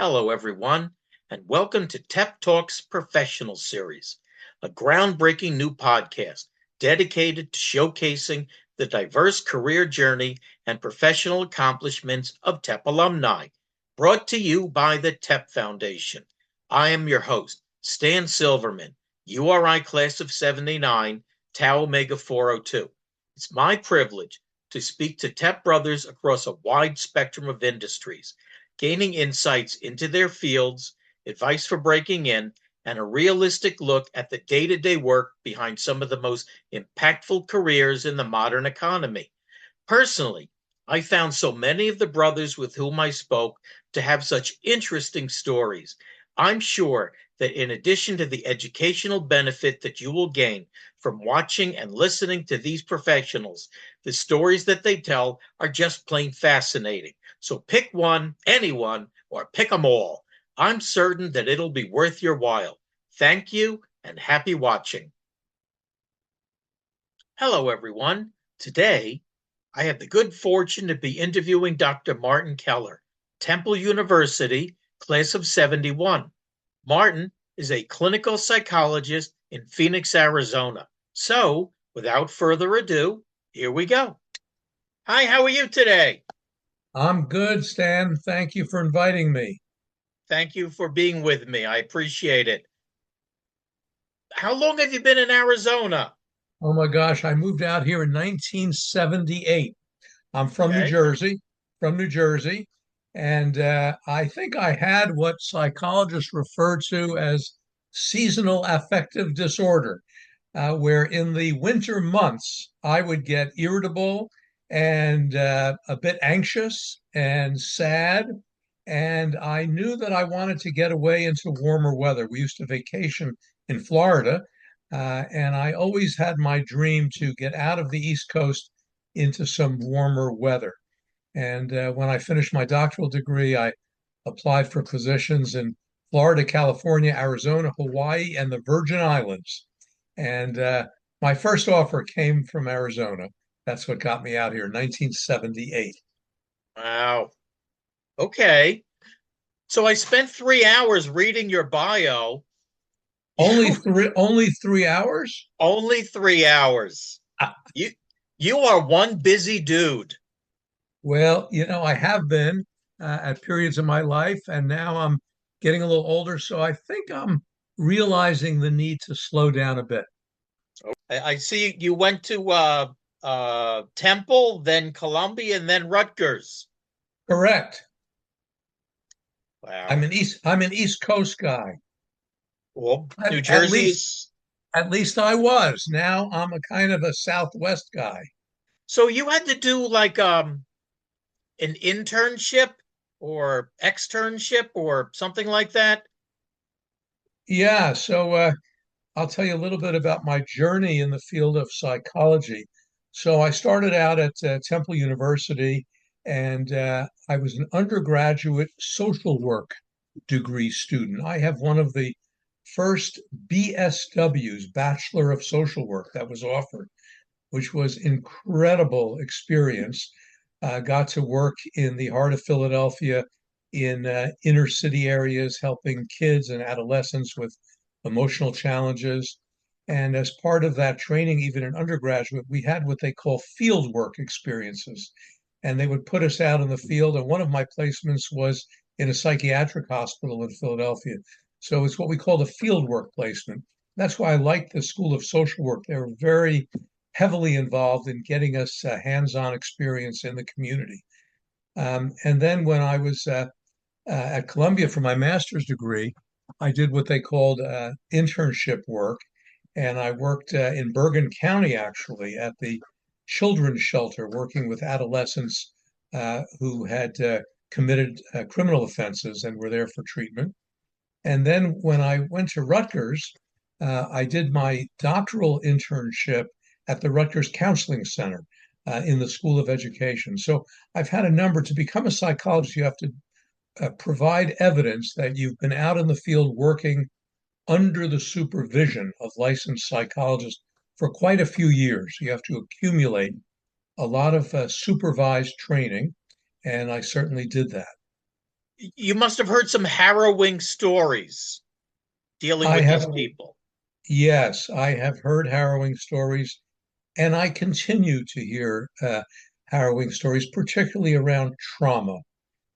Hello, everyone, and welcome to TEP Talks Professional Series, a groundbreaking new podcast dedicated to showcasing the diverse career journey and professional accomplishments of TEP alumni, brought to you by the TEP Foundation. I am your host, Stan Silverman, URI Class of 79, Tau Omega 402. It's my privilege to speak to TEP brothers across a wide spectrum of industries, gaining insights into their fields, advice for breaking in, and a realistic look at the day-to-day work behind some of the most impactful careers in the modern economy. Personally, I found so many of the brothers with whom I spoke to have such interesting stories. I'm sure that in addition to the educational benefit that you will gain from watching and listening to these professionals, the stories that they tell are just plain fascinating. So pick one, anyone, or pick them all. I'm certain that it'll be worth your while. Thank you and happy watching. Hello, everyone. Today, I have the good fortune to be interviewing Dr. Martin Keller, Temple University, class of 71. Martin is a clinical psychologist in Phoenix, Arizona. So, without further ado, here we go. Hi, how are you today? I'm good, Stan. Thank you for inviting me. Thank you for being with me. I appreciate it. How long have you been in Arizona? Oh my gosh, I moved out here in 1978. I'm Okay. From New Jersey, and I think I had what psychologists refer to as seasonal affective disorder, where in the winter months I would get irritable and a bit anxious and sad. And I knew that I wanted to get away into warmer weather. We used to vacation in Florida, and I always had my dream to get out of the East Coast into some warmer weather. And when I finished my doctoral degree, I applied for positions in Florida, California, Arizona, Hawaii, and the Virgin Islands. And my first offer came from Arizona. That's what got me out here in 1978. Wow. Okay. So I spent 3 hours reading your bio. You Only 3 hours? only 3 hours. Uh, You are one busy dude. Well, I have been at periods of my life, and now I'm getting a little older, so I think I'm realizing the need to slow down a bit. I see you went to Temple, then Columbia, and then Rutgers. Correct. Wow. I'm an East Coast guy. Well, New At Jersey least is. at least I was. Now I'm a kind of a Southwest guy. So you had to do like an internship or externship or something like that. Yeah, so I'll tell you a little bit about my journey in the field of psychology. So I started out at Temple University, and I was an undergraduate social work degree student. I have one of the first BSWs, Bachelor of Social Work, that was offered, which was incredible experience. Got to work in the heart of Philadelphia in inner city areas, helping kids and adolescents with emotional challenges. And as part of that training, even in undergraduate, we had what they call field work experiences. And they would put us out in the field. And one of my placements was in a psychiatric hospital in Philadelphia. So it's what we call the field work placement. That's why I liked the School of Social Work. They were very heavily involved in getting us hands-on experience in the community. And then when I was at Columbia for my master's degree, I did what they called internship work, and I worked in Bergen County actually at the children's shelter, working with adolescents who had committed criminal offenses and were there for treatment. And then when I went to Rutgers, I did my doctoral internship at the Rutgers Counseling Center in the School of Education. So I've had a number. To become a psychologist, you have to provide evidence that you've been out in the field working under the supervision of licensed psychologists for quite a few years. You have to accumulate a lot of supervised training, and I certainly did that. You must have heard some harrowing stories dealing I with these have, people. yes, I have heard harrowing stories, and I continue to hear harrowing stories, particularly around trauma.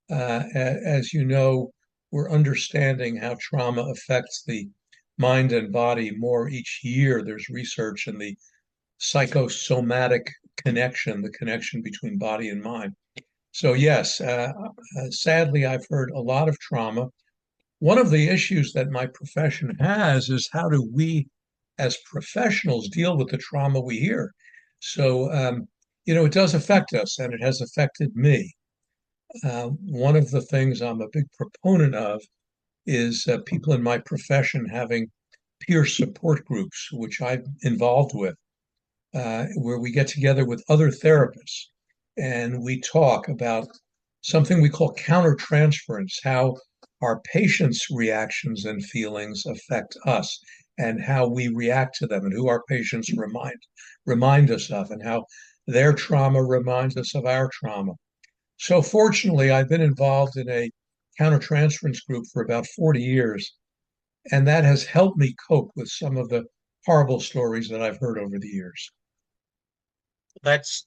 As you know, we're understanding how trauma affects the mind and body more each year. There's research in the psychosomatic connection, the connection between body and mind. So, yes, sadly, I've heard a lot of trauma. One of the issues that my profession has is how do we as professionals deal with the trauma we hear? So, it does affect us and it has affected me. One of the things I'm a big proponent of is people in my profession having peer support groups, which I'm involved with, where we get together with other therapists and we talk about something we call countertransference, how our patients' reactions and feelings affect us and how we react to them and who our patients remind us of and how their trauma reminds us of our trauma. So fortunately, I've been involved in a countertransference group for about 40 years, and that has helped me cope with some of the horrible stories that I've heard over the years. That's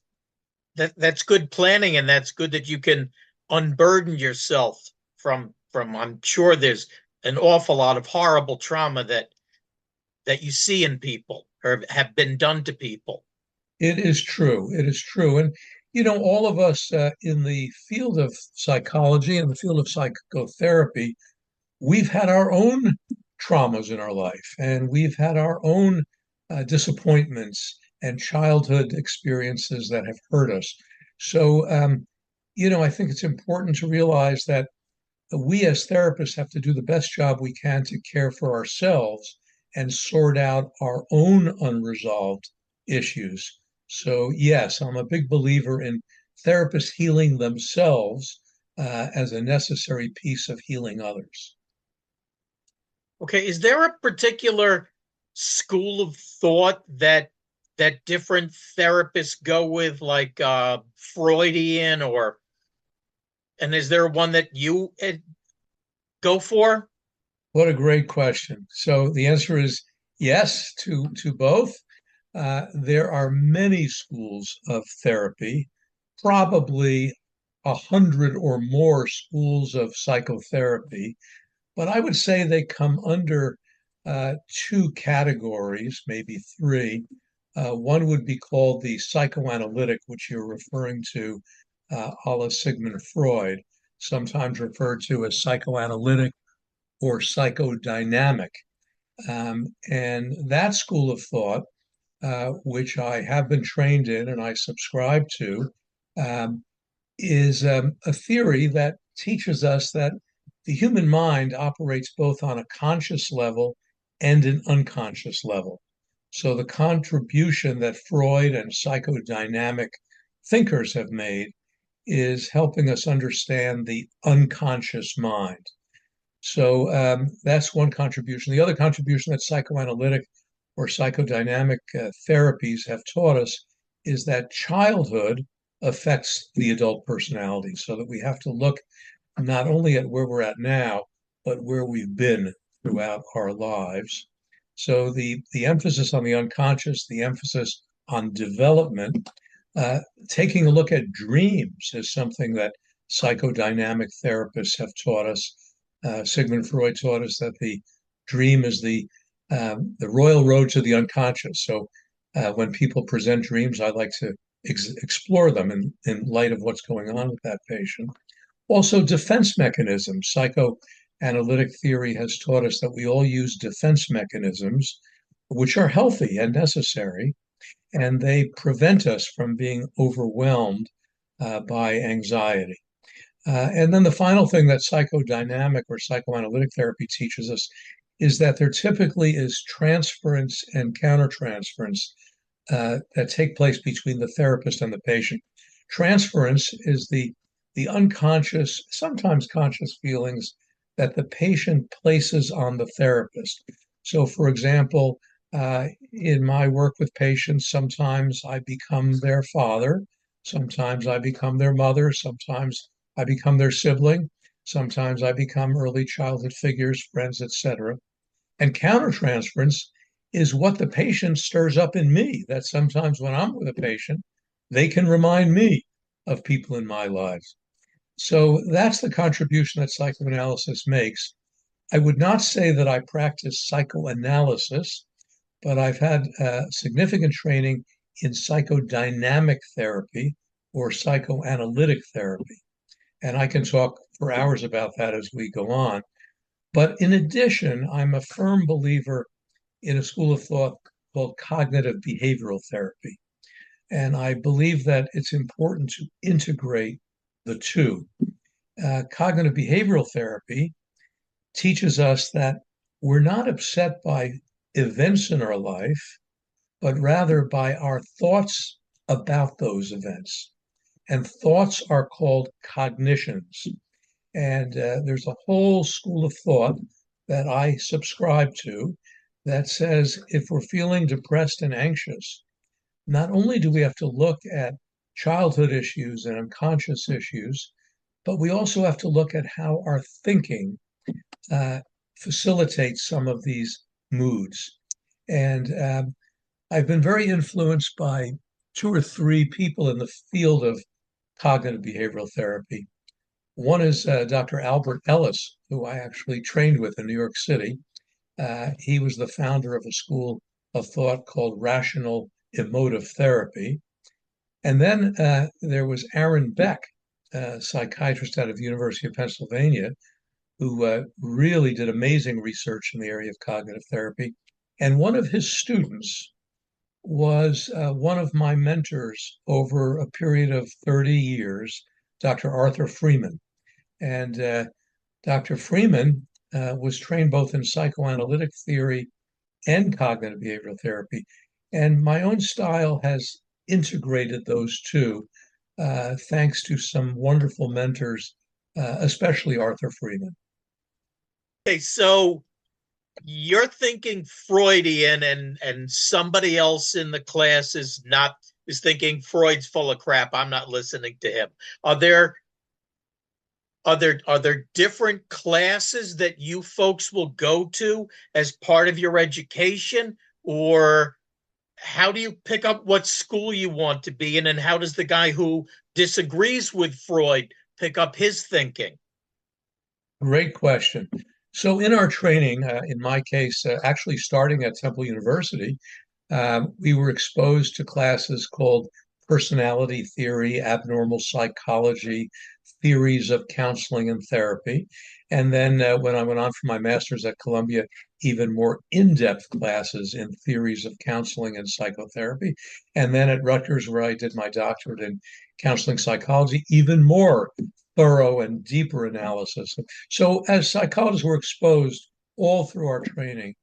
that's good planning, and that's good that you can unburden yourself from I'm sure there's an awful lot of horrible trauma that you see in people or have been done to people. It is true. It is true. And, all of us in the field of psychology and the field of psychotherapy, we've had our own traumas in our life and we've had our own disappointments and childhood experiences that have hurt us. So, I think it's important to realize that we as therapists have to do the best job we can to care for ourselves and sort out our own unresolved issues. So, yes, I'm a big believer in therapists healing themselves as a necessary piece of healing others. Okay, is there a particular school of thought that different therapists go with, like Freudian, or and is there one that you go for? What a great question. So, the answer is yes to both. There are many schools of therapy, probably 100 or more schools of psychotherapy, but I would say they come under two categories, maybe three. One would be called the psychoanalytic, which you're referring to, a la Sigmund Freud, sometimes referred to as psychoanalytic or psychodynamic. And that school of thought, which I have been trained in and I subscribe to, um, is a theory that teaches us that the human mind operates both on a conscious level and an unconscious level. So the contribution that Freud and psychodynamic thinkers have made is helping us understand the unconscious mind. So that's one contribution. The other contribution that psychoanalytic or psychodynamic therapies have taught us is that childhood affects the adult personality, so that we have to look not only at where we're at now, but where we've been throughout our lives. So the emphasis on the unconscious, the emphasis on development, taking a look at dreams is something that psychodynamic therapists have taught us. Sigmund Freud taught us that the dream is the royal road to the unconscious. So when people present dreams, I like to explore them in light of what's going on with that patient. Also, defense mechanisms. Psychoanalytic theory has taught us that we all use defense mechanisms, which are healthy and necessary, and they prevent us from being overwhelmed by anxiety. And then the final thing that psychodynamic or psychoanalytic therapy teaches us is that there typically is transference and countertransference that take place between the therapist and the patient. Transference is the unconscious, sometimes conscious feelings that the patient places on the therapist. So, for example, in my work with patients, sometimes I become their father, sometimes I become their mother, sometimes I become their sibling. Sometimes I become early childhood figures, friends, etc. And countertransference is what the patient stirs up in me. That sometimes when I'm with a patient, they can remind me of people in my lives. So that's the contribution that psychoanalysis makes. I would not say that I practice psychoanalysis, but I've had significant training in psychodynamic therapy or psychoanalytic therapy. And I can talk for hours about that as we go on. But in addition, I'm a firm believer in a school of thought called cognitive behavioral therapy. And I believe that it's important to integrate the two. Cognitive behavioral therapy teaches us that we're not upset by events in our life, but rather by our thoughts about those events. And thoughts are called cognitions. And there's a whole school of thought that I subscribe to that says if we're feeling depressed and anxious, not only do we have to look at childhood issues and unconscious issues, but we also have to look at how our thinking uh, facilitates some of these moods. And I've been very influenced by two or three people in the field of cognitive behavioral therapy. One is Dr. Albert Ellis, who I actually trained with in New York City. He was the founder of a school of thought called rational emotive therapy. And then there was Aaron Beck, a psychiatrist out of the University of Pennsylvania, who really did amazing research in the area of cognitive therapy. And one of his students was one of my mentors over a period of 30 years, Dr. Arthur Freeman. And Dr. Freeman was trained both in psychoanalytic theory and cognitive behavioral therapy. And my own style has integrated those two, thanks to some wonderful mentors, especially Arthur Freeman. Okay, so you're thinking Freudian, and somebody else in the class is thinking Freud's full of crap. I'm not listening to him. Are there are there different classes that you folks will go to as part of your education, or how do you pick up what school you want to be in, and how does the guy who disagrees with Freud pick up his thinking? Great question. So, in our training, in my case, actually starting at Temple University, we were exposed to classes called personality theory, abnormal psychology, theories of counseling and therapy. And then when I went on for my master's at Columbia, even more in depth classes in theories of counseling and psychotherapy. And then at Rutgers, where I did my doctorate in counseling psychology, even more thorough and deeper analysis. So, as psychologists, we're exposed all through our training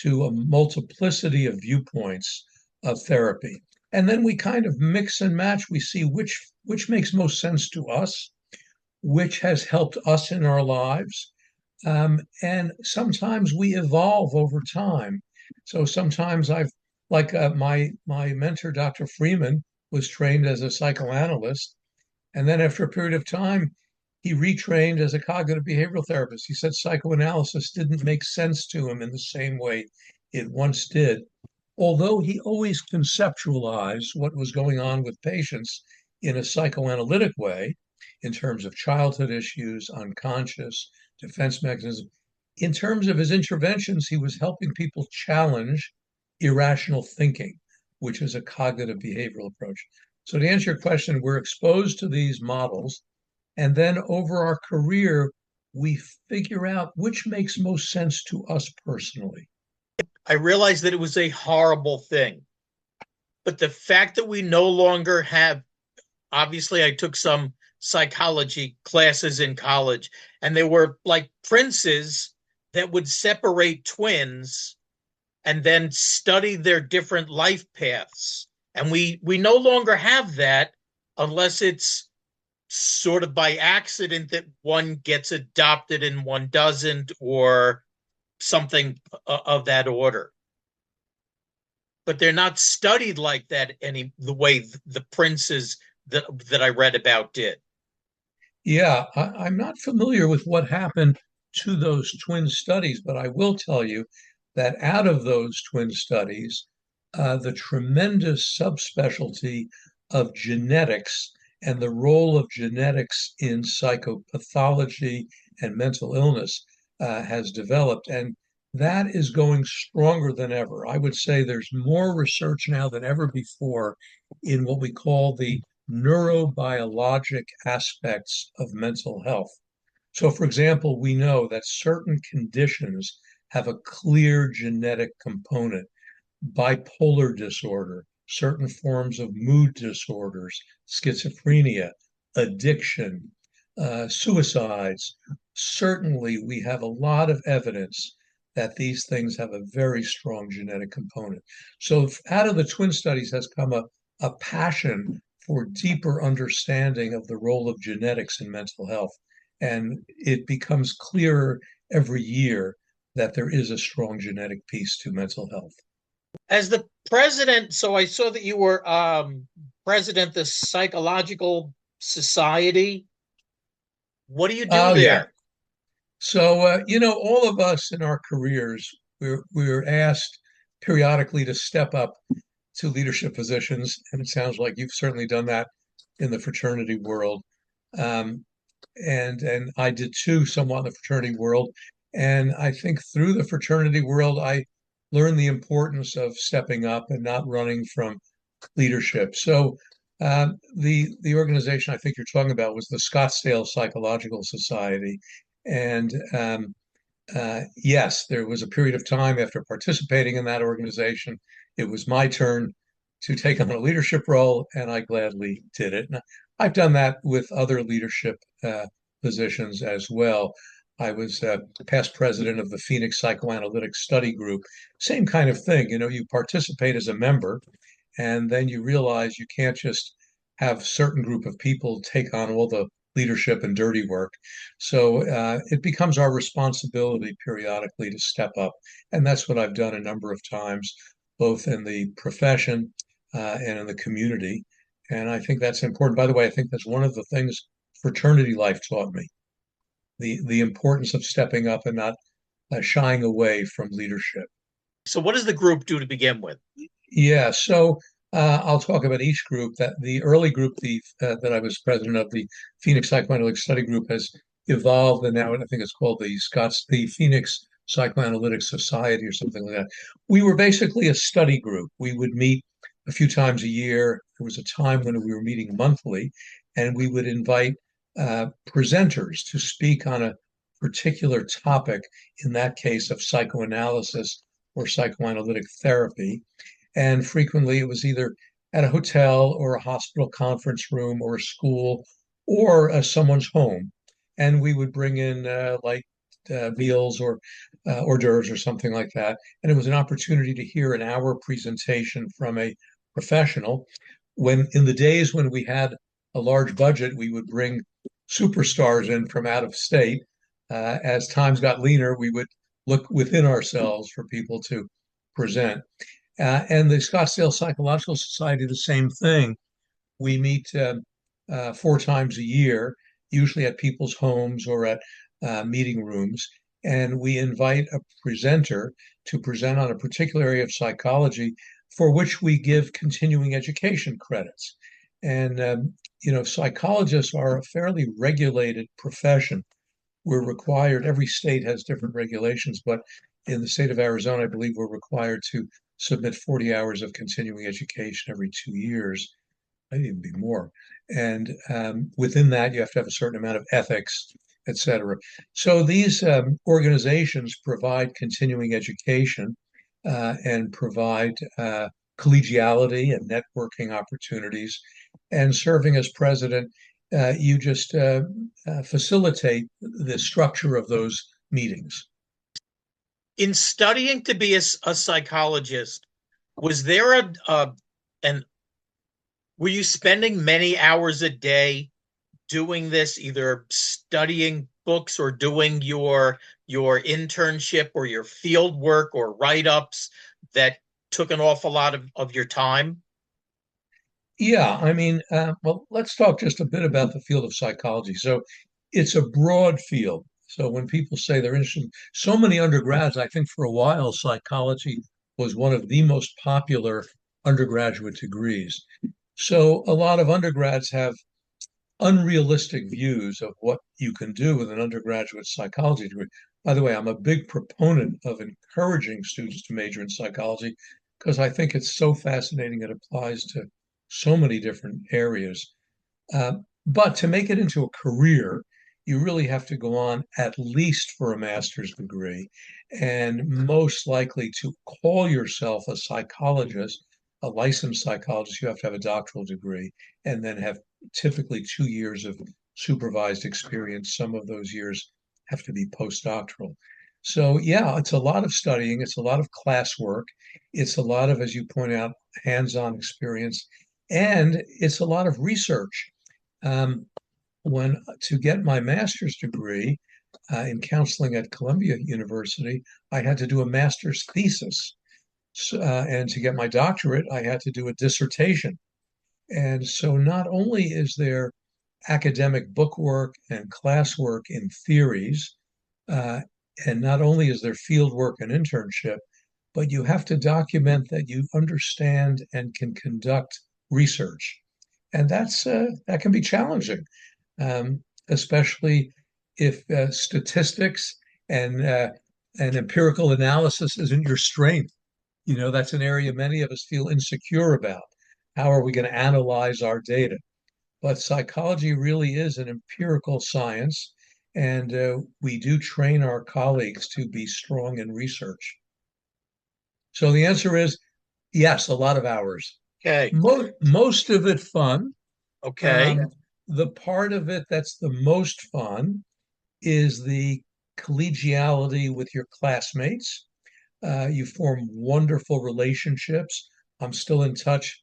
to a multiplicity of viewpoints of therapy. And then we kind of mix and match. We see which makes most sense to us, which has helped us in our lives. And sometimes we evolve over time. So sometimes like my mentor, Dr. Freeman, was trained as a psychoanalyst. And then after a period of time, he retrained as a cognitive behavioral therapist. He said psychoanalysis didn't make sense to him in the same way it once did, although he always conceptualized what was going on with patients in a psychoanalytic way in terms of childhood issues, unconscious, defense mechanism. In terms of his interventions, he was helping people challenge irrational thinking, which is a cognitive behavioral approach. So, to answer your question, we're exposed to these models, and then over our career, we figure out which makes most sense to us personally. I realized that it was a horrible thing, but the fact that we no longer have, obviously I took some psychology classes in college, and they were like princes that would separate twins and then study their different life paths. And we no longer have that, unless it's sort of by accident that one gets adopted and one doesn't, or something of that order. But they're not studied like that any the way the princes that I read about did. Yeah, I'm not familiar with what happened to those twin studies, but I will tell you that out of those twin studies, the tremendous subspecialty of genetics and the role of genetics in psychopathology and mental illness has developed. And that is going stronger than ever. I would say there's more research now than ever before in what we call the neurobiologic aspects of mental health. So, for example, we know that certain conditions have a clear genetic component: bipolar disorder, certain forms of mood disorders, schizophrenia, addiction, suicides. Certainly, we have a lot of evidence that these things have a very strong genetic component. So, out of the twin studies has come a passion for deeper understanding of the role of genetics in mental health. And it becomes clearer every year that there is a strong genetic piece to mental health. As the president, so I saw that you were president of the Psychological Society. What do you do Oh, yeah. there? So, all of us in our careers, we're asked periodically to step up to leadership positions. And it sounds like you've certainly done that in the fraternity world. Um, and I did too, somewhat in the fraternity world. And I think through the fraternity world, I learned the importance of stepping up and not running from leadership. So the organization I think you're talking about was the Scottsdale Psychological Society, and yes, there was a period of time after participating in that organization, it was my turn to take on a leadership role, and I gladly did it. And I've done that with other leadership positions as well. I was past president of the Phoenix Psychoanalytic Study Group. Same kind of thing. You participate as a member, and then you realize you can't just have certain group of people take on all the leadership and dirty work. So it becomes our responsibility periodically to step up. And that's what I've done a number of times, both in the profession and in the community. And I think that's important. By the way, I think that's one of the things fraternity life taught me, the importance of stepping up and not shying away from leadership. So, what does the group do to begin with? Yeah, so I'll talk about each group. That the early group, that I was president of, the Phoenix Psychoanalytic Study Group, has evolved, and now I think it's called the Phoenix Psychoanalytic Society or something like that. We were basically a study group. We would meet a few times a year. There was a time when we were meeting monthly, and we would invite presenters to speak on a particular topic. In that case, of psychoanalysis or psychoanalytic therapy. And frequently it was either at a hotel or a hospital conference room or a school or someone's home. And we would bring in meals or hors d'oeuvres or something like that. And it was an opportunity to hear an hour presentation from a professional. When in the days when we had a large budget, we would bring superstars in from out of state. As times got leaner, we would look within ourselves for people to present. And the Scottsdale Psychological Society, the same thing. We meet 4 times a year, usually at people's homes or at meeting rooms, and we invite a presenter to present on a particular area of psychology for which we give continuing education credits. And, psychologists are a fairly regulated profession. We're required, every state has different regulations, but in the state of Arizona, I believe we're required to submit 40 hours of continuing education every 2 years, maybe even be more. And within that, you have to have a certain amount of ethics, et cetera. So these organizations provide continuing education and provide collegiality and networking opportunities. And serving as president, you just facilitate the structure of those meetings. In studying to be a psychologist, was there an were you spending many hours a day doing this, either studying books or doing your internship or your field work or write-ups that took an awful lot of your time? Yeah, I mean, well, let's talk just a bit about the field of psychology. So it's a broad field. So when people say they're interested, so many undergrads, I think for a while, psychology was one of the most popular undergraduate degrees. So a lot of undergrads have unrealistic views of what you can do with an undergraduate psychology degree. By the way, I'm a big proponent of encouraging students to major in psychology because I think it's so fascinating. It applies to so many different areas. Uh, but to make it into a career, you really have to go on at least for a master's degree, and most likely to call yourself a psychologist, a licensed psychologist, you have to have a doctoral degree and then have typically 2 years of supervised experience. Some of those years have to be postdoctoral. So, yeah, it's a lot of studying, it's a lot of classwork, it's a lot of, as you point out, hands on experience, and it's a lot of research. Um, when to get my master's degree in counseling at Columbia University, I had to do a master's thesis. And to get my doctorate, I had to do a dissertation. And so not only is there academic bookwork and classwork in theories, uh, and not only is there field work and internship, but you have to document that you understand and can conduct research. And that can be challenging, especially if statistics and empirical analysis isn't your strength. You know, that's an area many of us feel insecure about. How are we going to analyze our data? But psychology really is an empirical science, and we do train our colleagues to be strong in research. So the answer is yes, a lot of hours. Okay. Most of it fun. Okay. Um, the part of it that's the most fun is the collegiality with your classmates. You form wonderful relationships. I'm still in touch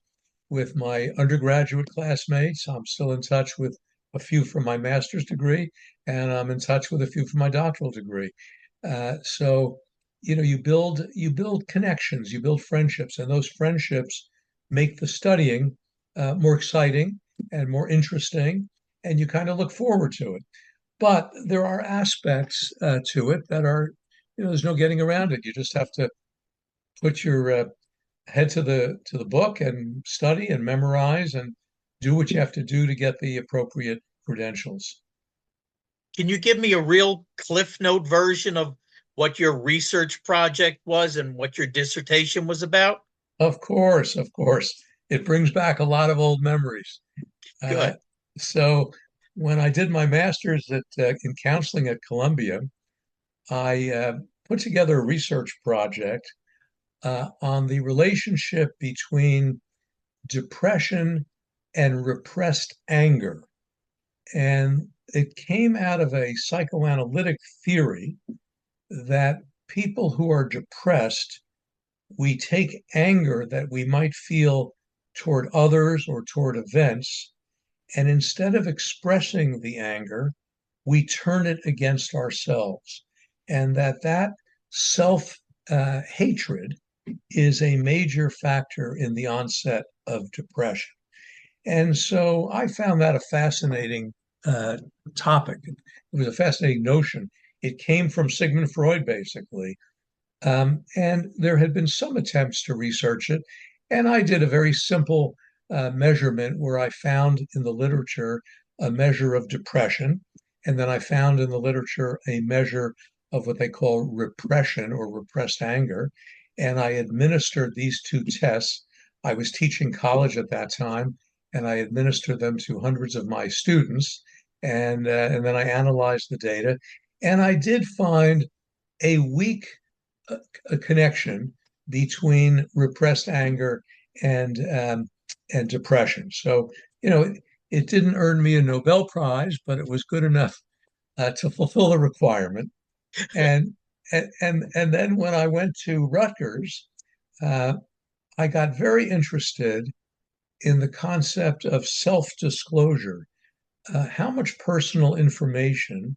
with my undergraduate classmates. I'm still in touch with a few from my master's degree, and I'm in touch with a few from my doctoral degree. So, you know, you build connections, you build friendships, and those friendships make the studying more exciting and more interesting, and you kind of look forward to it. But there are aspects to it that are, there's no getting around it. You just have to put your head to the book and study and memorize and do what you have to do to get the appropriate credentials. Can you give me a real Cliff Note version of what your research project was and what your dissertation was about? Of course, it brings back a lot of old memories. Uh, Good. so when I did my master's in counseling at Columbia, I put together a research project on the relationship between depression and repressed anger. And it came out of a psychoanalytic theory that people who are depressed, we take anger that we might feel toward others or toward events, and instead of expressing the anger, we turn it against ourselves. And that self hatred is a major factor in the onset of depression. And so I found that a fascinating uh, topic. It was a fascinating notion. It came from Sigmund Freud, basically. And there had been some attempts to research it. And I did a very simple measurement where I found in the literature a measure of depression. And then I found in the literature a measure of what they call repression or repressed anger. And I administered these two tests. I was teaching college at that time, and I administered them to hundreds of my students. And then I analyzed the data. And I did find a weak a connection between repressed anger and and depression. So, it didn't earn me a Nobel Prize, but it was good enough to fulfill the requirement. And and then when I went to Rutgers, uh, I got very interested in the concept of self-disclosure. How much personal information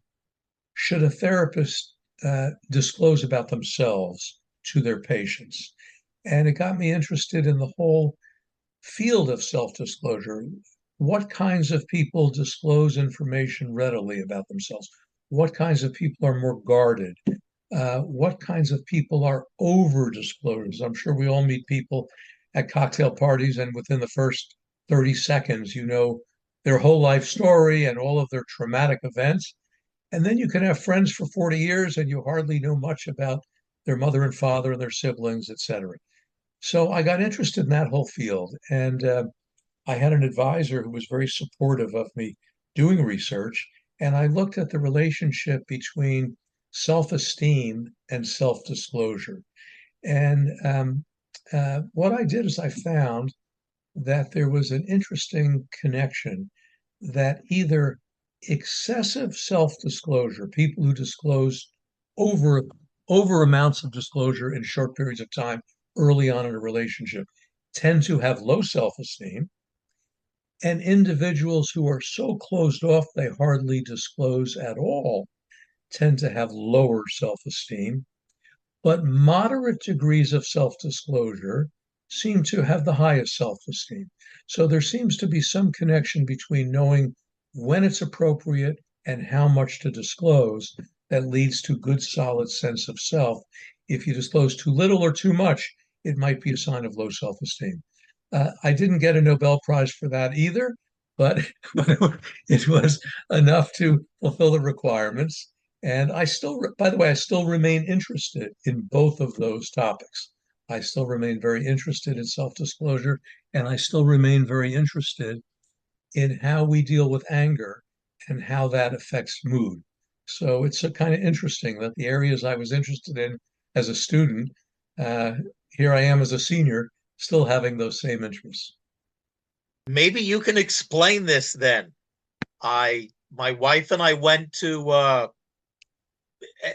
should a therapist disclose about themselves to their patients? And it got me interested in the whole field of self-disclosure. What kinds of people disclose information readily about themselves? What kinds of people are more guarded? What kinds of people are over disclosures? I'm sure we all meet people at cocktail parties, and within the first 30 seconds, you know their whole life story and all of their traumatic events. And then you can have friends for 40 years and you hardly know much about their mother and father and their siblings, et cetera. So I got interested in that whole field. And I had an advisor who was very supportive of me doing research. And I looked at the relationship between self-esteem and self-disclosure. And what I did is I found that there was an interesting connection that either excessive self-disclosure, people who disclose over over amounts of disclosure in short periods of time early on in a relationship, tend to have low self-esteem, and individuals who are so closed off they hardly disclose at all tend to have lower self-esteem. But moderate degrees of self-disclosure seem to have the highest self-esteem. So there seems to be some connection between knowing when it's appropriate and how much to disclose that leads to good, solid sense of self. If you disclose too little or too much, it might be a sign of low self-esteem. I didn't get a Nobel Prize for that either, but it was enough to fulfill the requirements. And I still, by the way, I still remain interested in both of those topics. I still remain very interested in self-disclosure, and I still remain very interested in how we deal with anger and how that affects mood. So it's kind of interesting that the areas I was interested in as a student, uh, here I am as a senior, still having those same interests. Maybe you can explain this then. My wife and I went to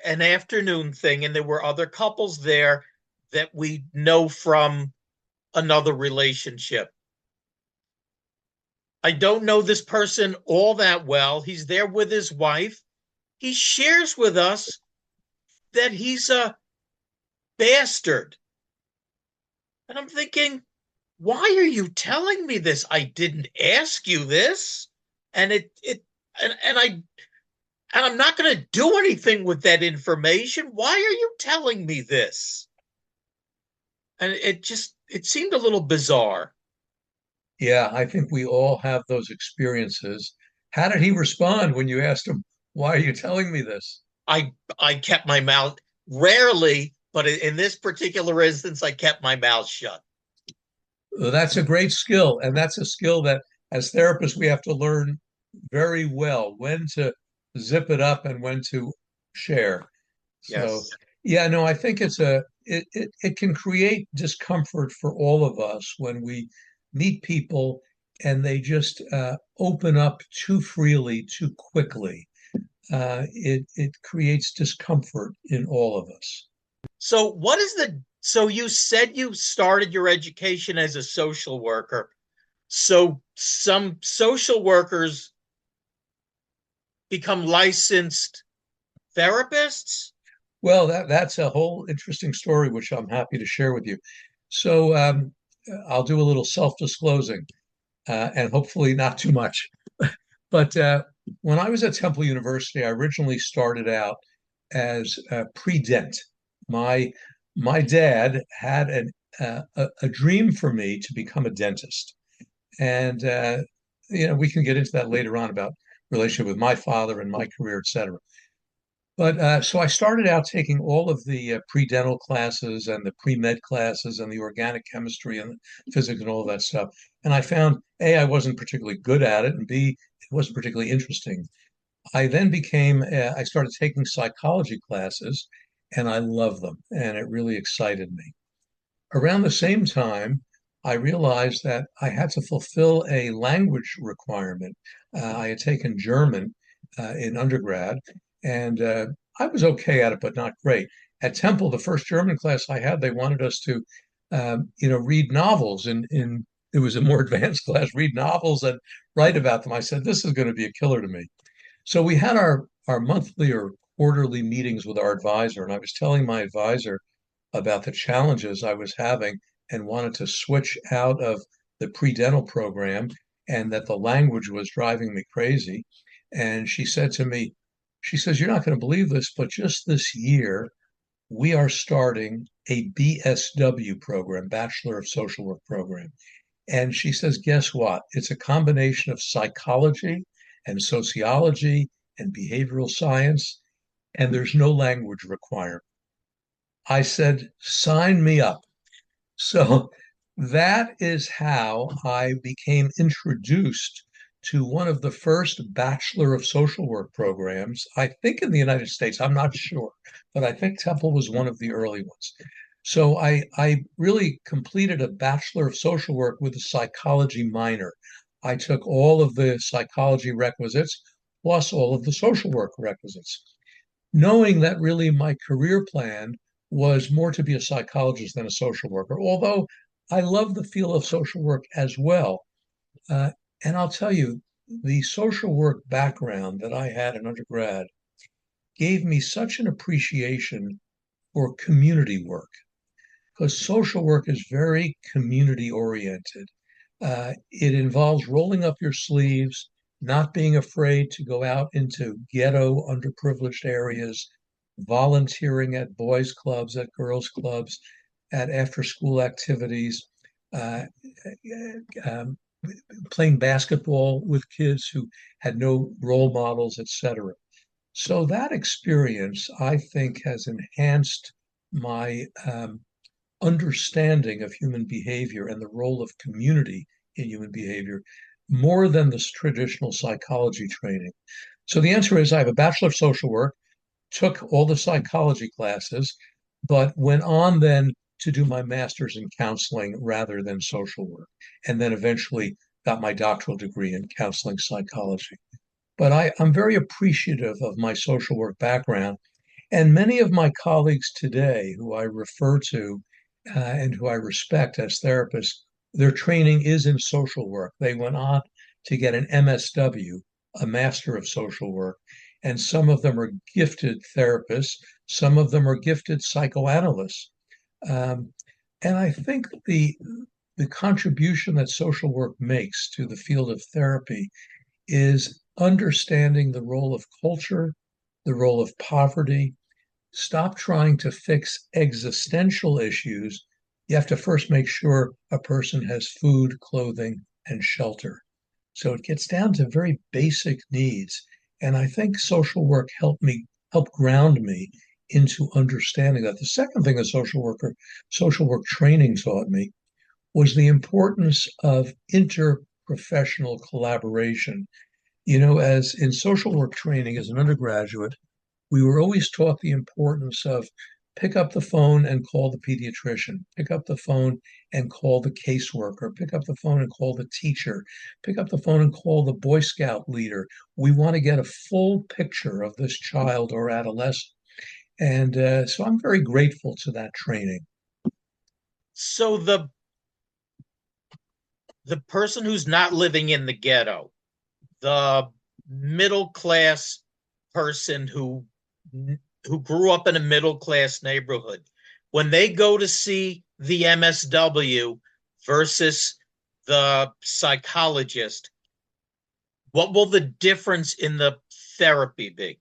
an afternoon thing, and there were other couples there that we know from another relationship. I don't know this person all that well. He's there with his wife. He shares with us that he's a bastard. And I'm thinking, why are you telling me this? I didn't ask you this. And I'm not going to do anything with that information. Why are you telling me this? And it seemed a little bizarre. Yeah, I think we all have those experiences. How did he respond when you asked him, why are you telling me this? I kept my mouth rarely, but in this particular instance, I kept my mouth shut. Well, that's a great skill. And that's a skill that as therapists, we have to learn very well when to zip it up and when to share. So, Yes. yeah, no, I think it can create discomfort for all of us when we meet people and they just open up too freely, too quickly. It creates discomfort in all of us. So you said you started your education as a social worker. So some social workers become licensed therapists? Well, that's a whole interesting story, which I'm happy to share with you. So I'll do a little self-disclosing, and hopefully not too much. But when I was at Temple University, I originally started out as a pre-dent. My my dad had a dream for me to become a dentist, and we can get into that later on about relationship with my father and my career, et cetera. But so I started out taking all of the pre-dental classes and the pre-med classes and the organic chemistry and physics and all of that stuff. And I found A, I wasn't particularly good at it, and B, it wasn't particularly interesting. I then I started taking psychology classes, and I loved them, and it really excited me. Around the same time, I realized that I had to fulfill a language requirement. I had taken German in undergrad, and I was okay at it, but not great. At Temple, the first German class I had, they wanted us to, read novels. In it was a more advanced class, read novels and write about them. I said, this is going to be a killer to me. So we had our monthly or quarterly meetings with our advisor, and I was telling my advisor about the challenges I was having and wanted to switch out of the pre-dental program, and that the language was driving me crazy. And she said to me, she says, "You're not going to believe this, but just this year, we are starting a BSW program, Bachelor of Social Work program." And she says, "Guess what? It's a combination of psychology and sociology and behavioral science, and there's no language requirement." I said, "Sign me up." So that is how I became introduced to one of the first Bachelor of Social Work programs, I think in the United States. I'm not sure, but I think Temple was one of the early ones. So I really completed a Bachelor of Social Work with a psychology minor. I took all of the psychology requisites plus all of the social work requisites, knowing that really my career plan was more to be a psychologist than a social worker, although I love the field of social work as well. Uh, and I'll tell you, the social work background that I had in undergrad gave me such an appreciation for community work, because social work is very community oriented. It involves rolling up your sleeves, not being afraid to go out into ghetto, underprivileged areas, volunteering at boys' clubs, at girls' clubs, at after school activities, uh, um, playing basketball with kids who had no role models, etc. So that experience, I think, has enhanced my understanding of human behavior and the role of community in human behavior more than the traditional psychology training. So the answer is I have a Bachelor of Social Work, took all the psychology classes, but went on then to do my master's in counseling rather than social work, and then eventually got my doctoral degree in counseling psychology. But I'm very appreciative of my social work background. And many of my colleagues today who I refer to and who I respect as therapists, their training is in social work. They went on to get an MSW, a Master of Social Work, and some of them are gifted therapists, some of them are gifted psychoanalysts. Um, and I think the contribution that social work makes to the field of therapy is understanding the role of culture, the role of poverty. Stop trying to fix existential issues. You have to first make sure a person has food, clothing, and shelter. So it gets down to very basic needs. And I think social work help ground me into understanding that. The second thing a social work training taught me was the importance of interprofessional collaboration. You know, as in social work training as an undergraduate, we were always taught the importance of pick up the phone and call the pediatrician, pick up the phone and call the caseworker, pick up the phone and call the teacher, pick up the phone and call the Boy Scout leader. We want to get a full picture of this child or adolescent. And so I'm very grateful to that training. So the person who's not living in the ghetto, the middle class person who grew up in a middle class neighborhood, when they go to see the MSW versus the psychologist, what will the difference in the therapy be?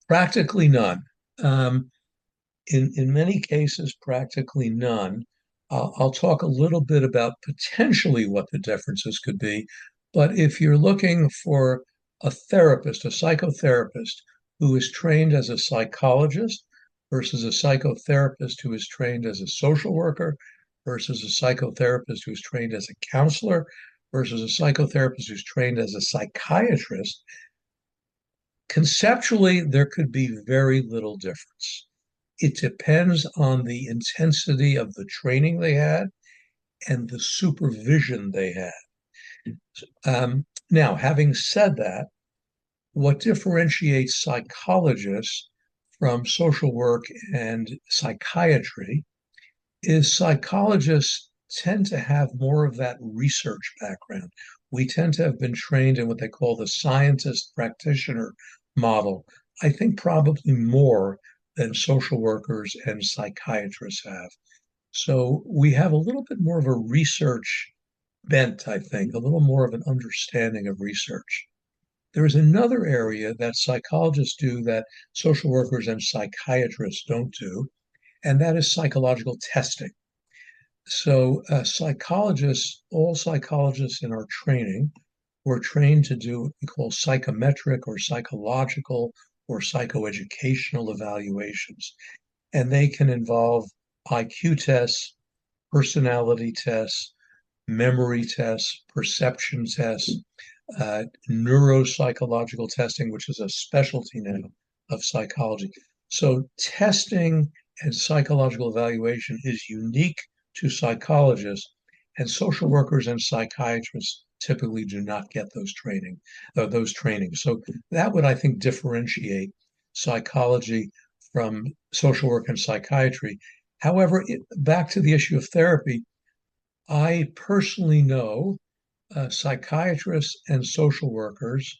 Practically none. Um, in many cases, practically none. I'll talk a little bit about potentially what the differences could be. But if you're looking for a therapist, a psychotherapist who is trained as a psychologist versus a psychotherapist who is trained as a social worker versus a psychotherapist who's trained as a counselor versus a psychotherapist who's trained as a psychiatrist, conceptually, there could be very little difference. It depends on the intensity of the training they had and the supervision they had. Now, having said that, what differentiates psychologists from social work and psychiatry is psychologists tend to have more of that research background. We tend to have been trained in what they call the scientist practitioner model. I think probably more than social workers and psychiatrists have. So we have a little bit more of a research bent, I think, a little more of an understanding of research. There is another area that psychologists do that social workers and psychiatrists don't do, and that is psychological testing. So, psychologists, all psychologists in our training, were trained to do what we call psychometric or psychological or psychoeducational evaluations. And they can involve IQ tests, personality tests, memory tests, perception tests, neuropsychological testing, which is a specialty now of psychology. So, testing and psychological evaluation is unique to psychologists, and social workers and psychiatrists typically do not get those trainings. So that would, I think, differentiate psychology from social work and psychiatry. However, back to the issue of therapy, I personally know psychiatrists and social workers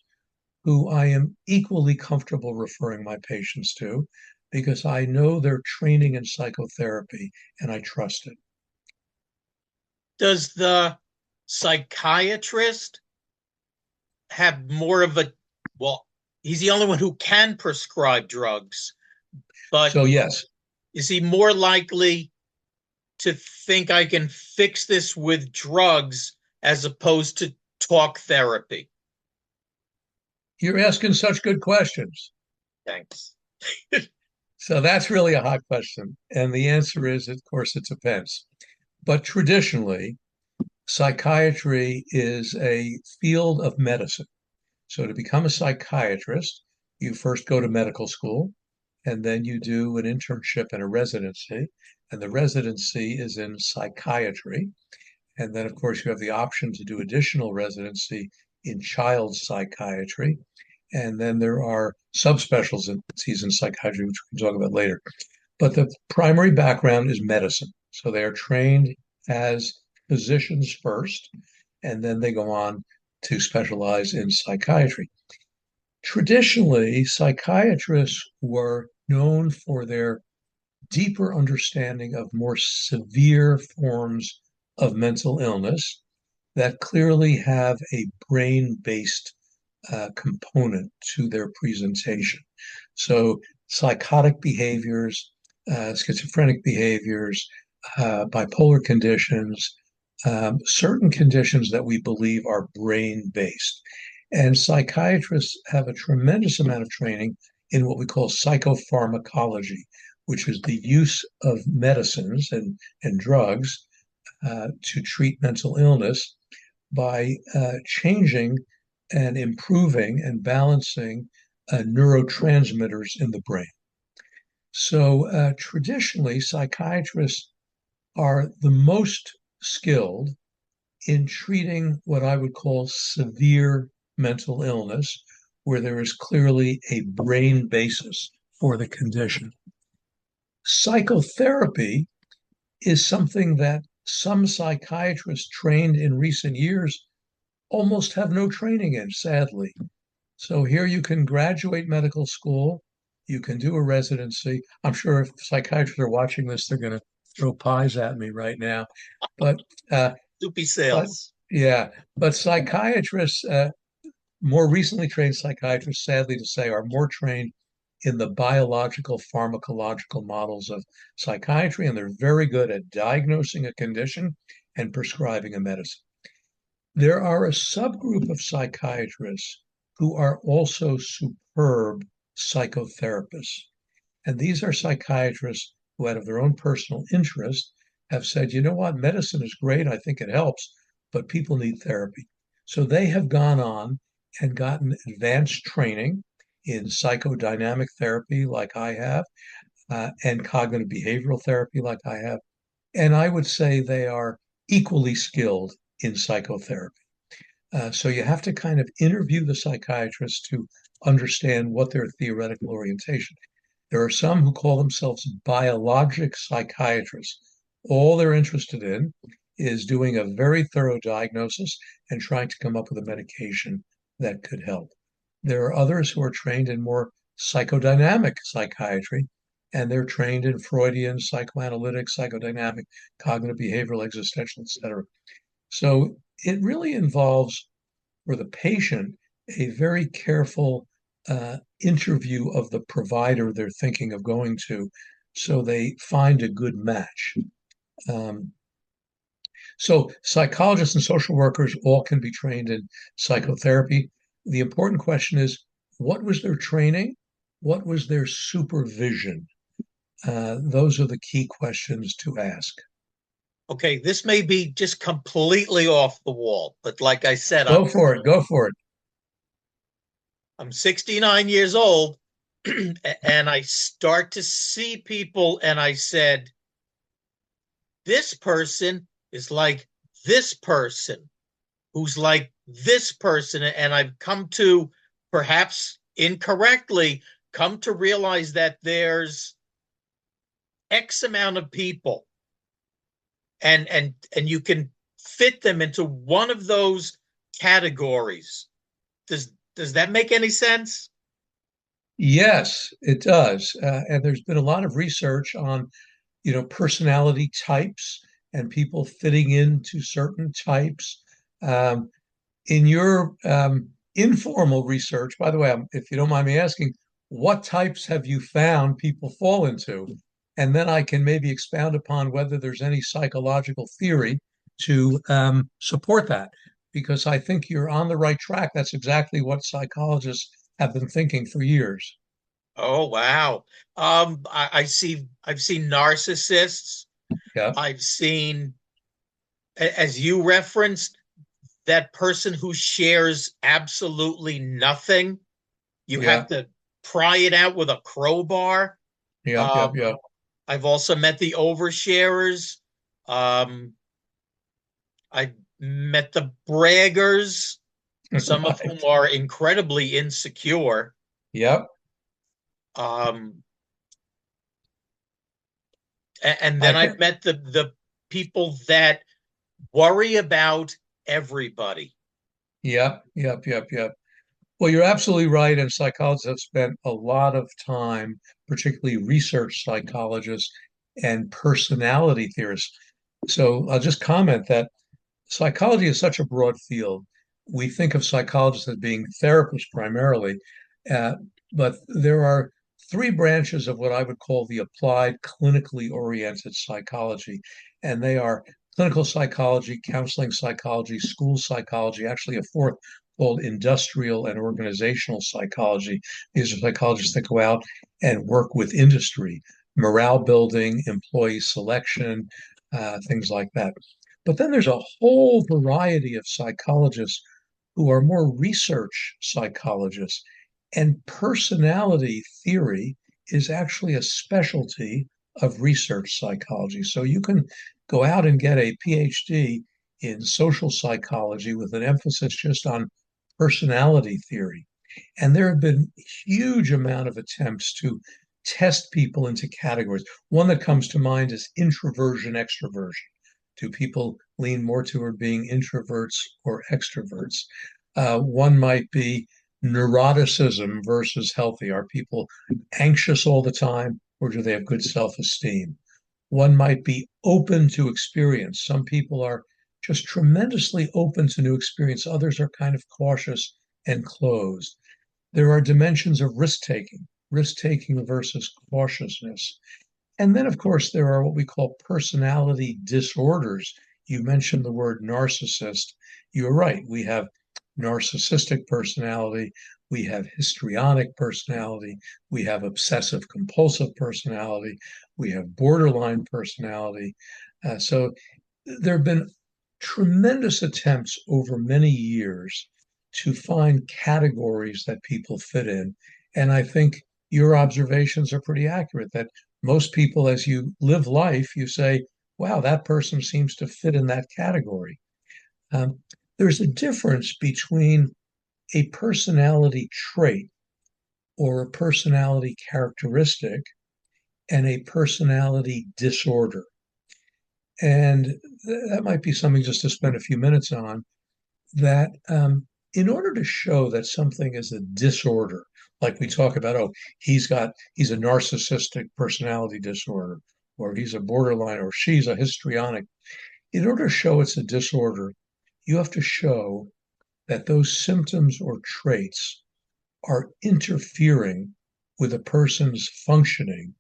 who I am equally comfortable referring my patients to because I know their training in psychotherapy and I trust it. Does the psychiatrist have more of a, well, he's the only one who can prescribe drugs, but So, yes. is he more likely to think I can fix this with drugs as opposed to talk therapy? You're asking such good questions. Thanks. So that's really a hot question. And the answer is, of course, it depends. But traditionally, psychiatry is a field of medicine. So to become a psychiatrist, you first go to medical school, and then you do an internship and a residency. And the residency is in psychiatry. And then, of course, you have the option to do additional residency in child psychiatry. And then there are subspecialties in psychiatry, which we can talk about later. But the primary background is medicine. So they are trained as physicians first, and then they go on to specialize in psychiatry. Traditionally, psychiatrists were known for their deeper understanding of more severe forms of mental illness that clearly have a brain based component to their presentation. So, psychotic behaviors, schizophrenic behaviors, bipolar conditions, certain conditions that we believe are brain based. And psychiatrists have a tremendous amount of training in what we call psychopharmacology, which is the use of medicines and drugs to treat mental illness by changing and improving and balancing neurotransmitters in the brain. So traditionally, psychiatrists are the most skilled in treating what I would call severe mental illness, where there is clearly a brain basis for the condition. Psychotherapy is something that some psychiatrists trained in recent years almost have no training in, sadly. So here you can graduate medical school, you can do a residency. I'm sure if psychiatrists are watching this, they're going to throw pies at me right now. But Soupy but sales. yeah, but psychiatrists, more recently trained psychiatrists, sadly to say, are more trained in the biological pharmacological models of psychiatry, and they're very good at diagnosing a condition and prescribing a medicine. There are a subgroup of psychiatrists who are also superb psychotherapists. And these are psychiatrists who, out of their own personal interest, have said, you know what, medicine is great, I think it helps, but people need therapy. So they have gone on and gotten advanced training in psychodynamic therapy, like I have, and cognitive behavioral therapy, like I have. And I would say they are equally skilled in psychotherapy. So you have to kind of interview the psychiatrist to understand what their theoretical orientation. There are some who call themselves biologic psychiatrists. All they're interested in is doing a very thorough diagnosis and trying to come up with a medication that could help. There are others who are trained in more psychodynamic psychiatry, and they're trained in Freudian, psychoanalytic, psychodynamic, cognitive behavioral, existential, etc. So it really involves, for the patient, a very careful interview of the provider they're thinking of going to so they find a good match. Um, so psychologists and social workers all can be trained in psychotherapy. The important question is, what was their training? What was their supervision? Those are the key questions to ask. Okay, this may be just completely off the wall, but like I said, Go for it. Go for it. I'm 69 years old and I start to see people and I said, this person is like this person who's like this person. And I've come to, perhaps incorrectly, come to realize that there's X amount of people and you can fit them into one of those categories. Does that make any sense? Yes, it does. And there's been a lot of research on, personality types and people fitting into certain types. Um, in your informal research, by the way, if you don't mind me asking, what types have you found people fall into? And then I can maybe expound upon whether there's any psychological theory to support that, because I think you're on the right track. That's exactly what psychologists have been thinking for years. Oh wow. I've seen narcissists. Yeah, I've seen, as you referenced, that person who shares absolutely nothing. You have yeah, to pry it out with a crowbar. yeah, yeah, Um, yeah. I've also met the oversharers. Um, I met the braggers, some of whom Right. are incredibly insecure. Yep. Um, and I then think, I've met the people that worry about everybody. yep, yep, yep, yep. Well, you're absolutely right. And psychologists have spent a lot of time, particularly research psychologists and personality theorists. So I'll just comment that psychology is such a broad field. We think of psychologists as being therapists primarily, uh, but there are three branches of what I would call the applied clinically oriented psychology, and they are clinical psychology, counseling psychology, school psychology, actually a fourth called industrial and organizational psychology. These are psychologists that go out and work with industry, morale building, employee selection, things like that. But then there's a whole variety of psychologists who are more research psychologists. And personality theory is actually a specialty of research psychology. So you can go out and get a PhD in social psychology with an emphasis just on personality theory. And there have been huge amount of attempts to test people into categories. One that comes to mind is introversion, extroversion. Do people lean more toward being introverts or extroverts? One might be neuroticism versus healthy. Are people anxious all the time, or do they have good self-esteem? One might be open to experience. Some people are just tremendously open to new experience. Others are kind of cautious and closed. There are dimensions of risk taking versus cautiousness. And then, of course, there are what we call personality disorders. You mentioned the word narcissist. You're right. We have narcissistic personality, we have histrionic personality, we have obsessive compulsive personality, we have borderline personality. So there have been tremendous attempts over many years to find categories that people fit in. And I think your observations are pretty accurate that most people, as you live life, you say, wow, that person seems to fit in that category. Um, there's a difference between a personality trait or a personality characteristic and a personality disorder. And that might be something just to spend a few minutes on. That in order to show that something is a disorder, like we talk about, oh, he's a narcissistic personality disorder, or he's a borderline, or she's a histrionic. In order to show it's a disorder, you have to show that those symptoms or traits are interfering with a person's functioning,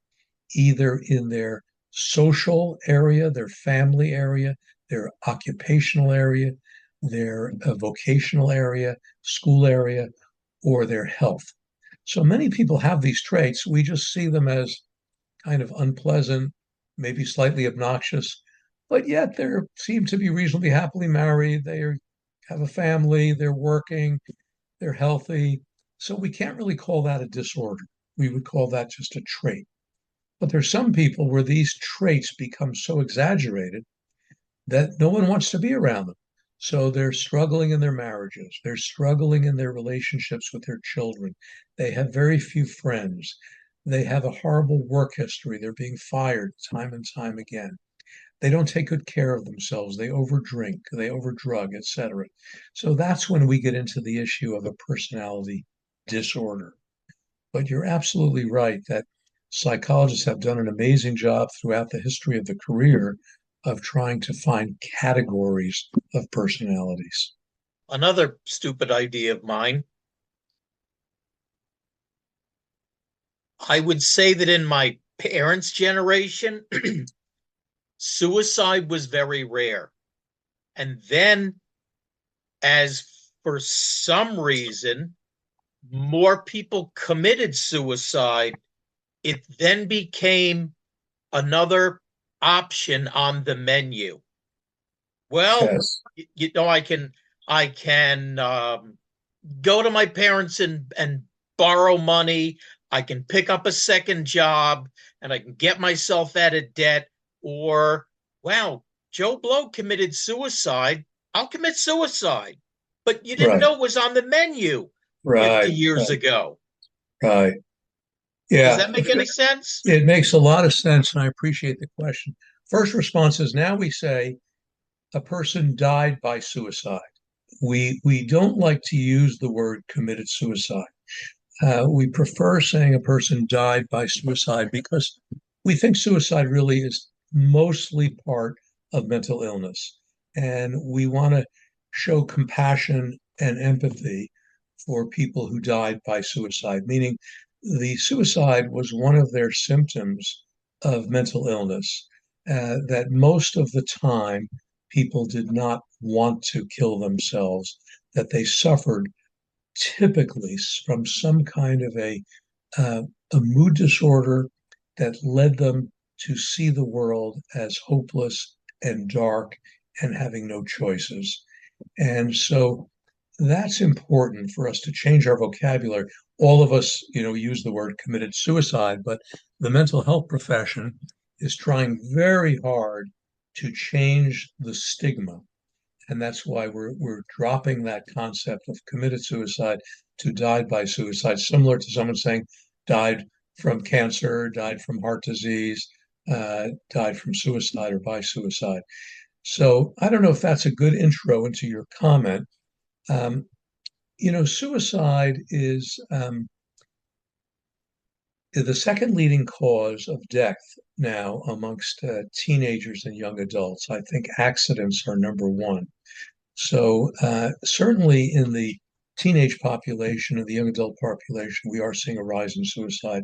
either in their social area, their family area, their occupational area, their vocational area, school area, or their health. So many people have these traits. We just see them as kind of unpleasant, maybe slightly obnoxious, but yet they seem to be reasonably happily married. They have a family, they're working, they're healthy. So we can't really call that a disorder. We would call that just a trait. But there's some people where these traits become so exaggerated that no one wants to be around them. So they're struggling in their marriages, they're struggling in their relationships with their children. They have very few friends. They have a horrible work history. They're being fired time and time again. They don't take good care of themselves. They overdrink, they overdrug, etc. So that's when we get into the issue of a personality disorder. But you're absolutely right that psychologists have done an amazing job throughout the history of the career of trying to find categories of personalities. Another stupid idea of mine. I would say that in my parents' generation, suicide was very rare. And then, as for some reason, more people committed suicide, it then became another option on the menu. Well, Yes. I can go to my parents and borrow money. I can pick up a second job and I can get myself out of debt. Or, wow, Joe Blow committed suicide. I'll commit suicide. But you didn't Right, know it was on the menu 50 right, years right, ago. right. Does Yeah, that make any sense? it makes a lot of sense, and I appreciate the question. First response is now we say a person died by suicide. We don't like to use the word committed suicide. We prefer saying a person died by suicide because we think suicide really is mostly part of mental illness. And we want to show compassion and empathy for people who died by suicide, meaning the suicide was one of their symptoms of mental illness, that most of the time people did not want to kill themselves, that they suffered typically from some kind of uh, a mood disorder that led them to see the world as hopeless and dark and having no choices. And so that's important for us to change our vocabulary. All of us, use the word committed suicide, but the mental health profession is trying very hard to change the stigma, and that's why we're dropping that concept of committed suicide to died by suicide, similar to someone saying died from cancer, died from heart disease, died from suicide or by suicide. So I don't know if that's a good intro into your comment. Um, Suicide is the second leading cause of death now amongst teenagers and young adults. I think accidents are number one. So certainly in the teenage population and the young adult population, we are seeing a rise in suicide.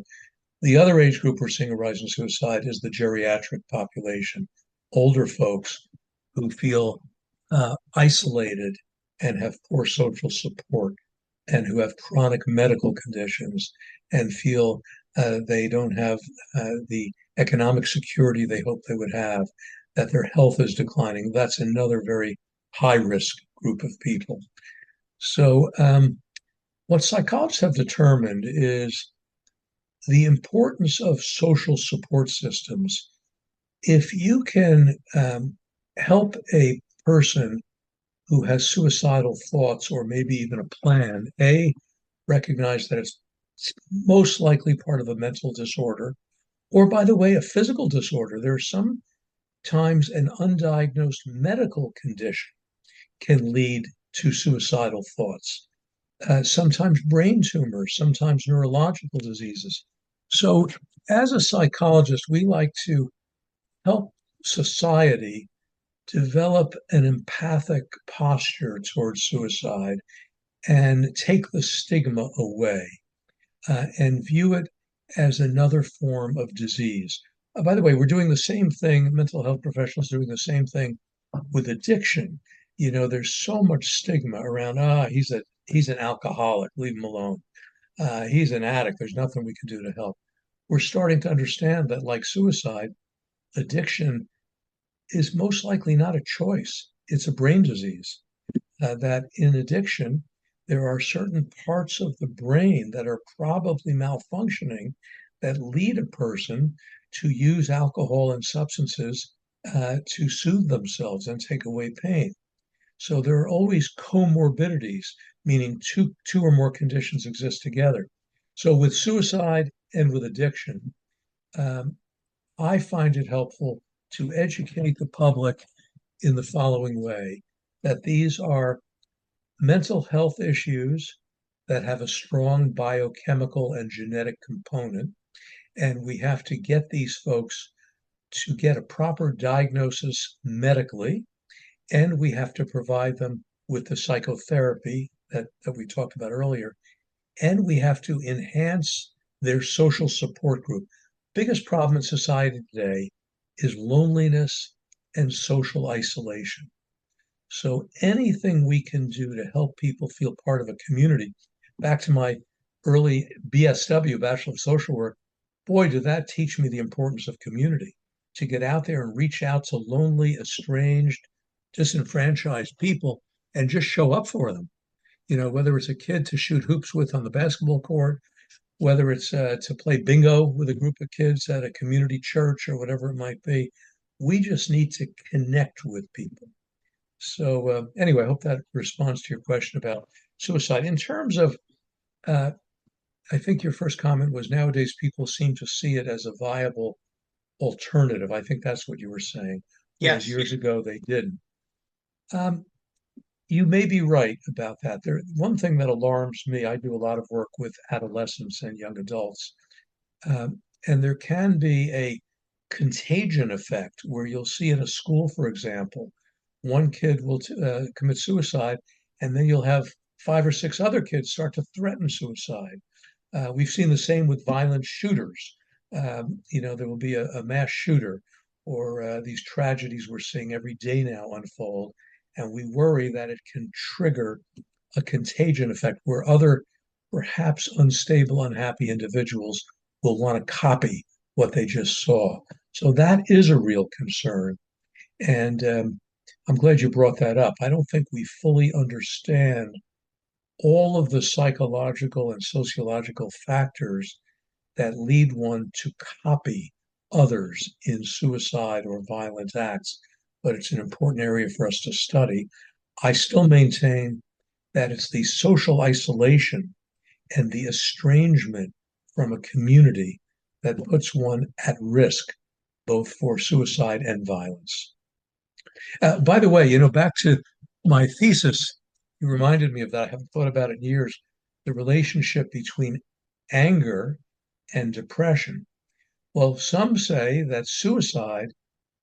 The other age group we're seeing a rise in suicide is the geriatric population, older folks who feel isolated and have poor social support and who have chronic medical conditions and feel they don't have the economic security they hope they would have, that their health is declining. That's another very high risk group of people. So, what psychologists have determined is the importance of social support systems. If you can help a person who has suicidal thoughts or maybe even a plan, recognize that it's most likely part of a mental disorder, or by the way, a physical disorder. There are sometimes an undiagnosed medical condition can lead to suicidal thoughts. Sometimes brain tumors, sometimes neurological diseases. So, as a psychologist, we like to help society develop an empathic posture towards suicide and take the stigma away and view it as another form of disease. By the way, we're doing the same thing, mental health professionals doing the same thing with addiction. There's so much stigma around, he's an alcoholic, leave him alone. He's an addict, there's nothing we can do to help. We're starting to understand that, like suicide, addiction is most likely not a choice. It's a brain disease. That in addiction, there are certain parts of the brain that are probably malfunctioning that lead a person to use alcohol and substances to soothe themselves and take away pain. So there are always comorbidities, meaning two or more conditions exist together. So with suicide and with addiction, I find it helpful to educate the public in the following way, that these are mental health issues that have a strong biochemical and genetic component, and we have to get these folks to get a proper diagnosis medically, and we have to provide them with the psychotherapy that we talked about earlier, and we have to enhance their social support group. Biggest problem in society today is loneliness and social isolation. So anything we can do to help people feel part of a community, back to my early BSW, Bachelor of Social Work, boy, did that teach me the importance of community, to get out there and reach out to lonely, estranged, disenfranchised people and just show up for them. Whether it's a kid to shoot hoops with on the basketball court, whether it's to play bingo with a group of kids at a community church or whatever it might be. We just need to connect with people. So anyway, I hope that responds to your question about suicide. In terms of, I think your first comment was nowadays people seem to see it as a viable alternative. I think that's what you were saying, whereas Yes. years ago they didn't. You may be right about that. One thing that alarms me, I do a lot of work with adolescents and young adults, and there can be a contagion effect where you'll see in a school, for example, one kid will commit suicide, and then you'll have 5 or 6 other kids start to threaten suicide. We've seen the same with violent shooters. There will be a mass shooter, or these tragedies we're seeing every day now unfold, and we worry that it can trigger a contagion effect where other, perhaps unstable, unhappy individuals will want to copy what they just saw. So that is a real concern. And I'm glad you brought that up. I don't think we fully understand all of the psychological and sociological factors that lead one to copy others in suicide or violent acts, but it's an important area for us to study. I still maintain that it's the social isolation and the estrangement from a community that puts one at risk, both for suicide and violence. By the way, back to my thesis, you reminded me of that. I haven't thought about it in years. The relationship between anger and depression. Well, some say that suicide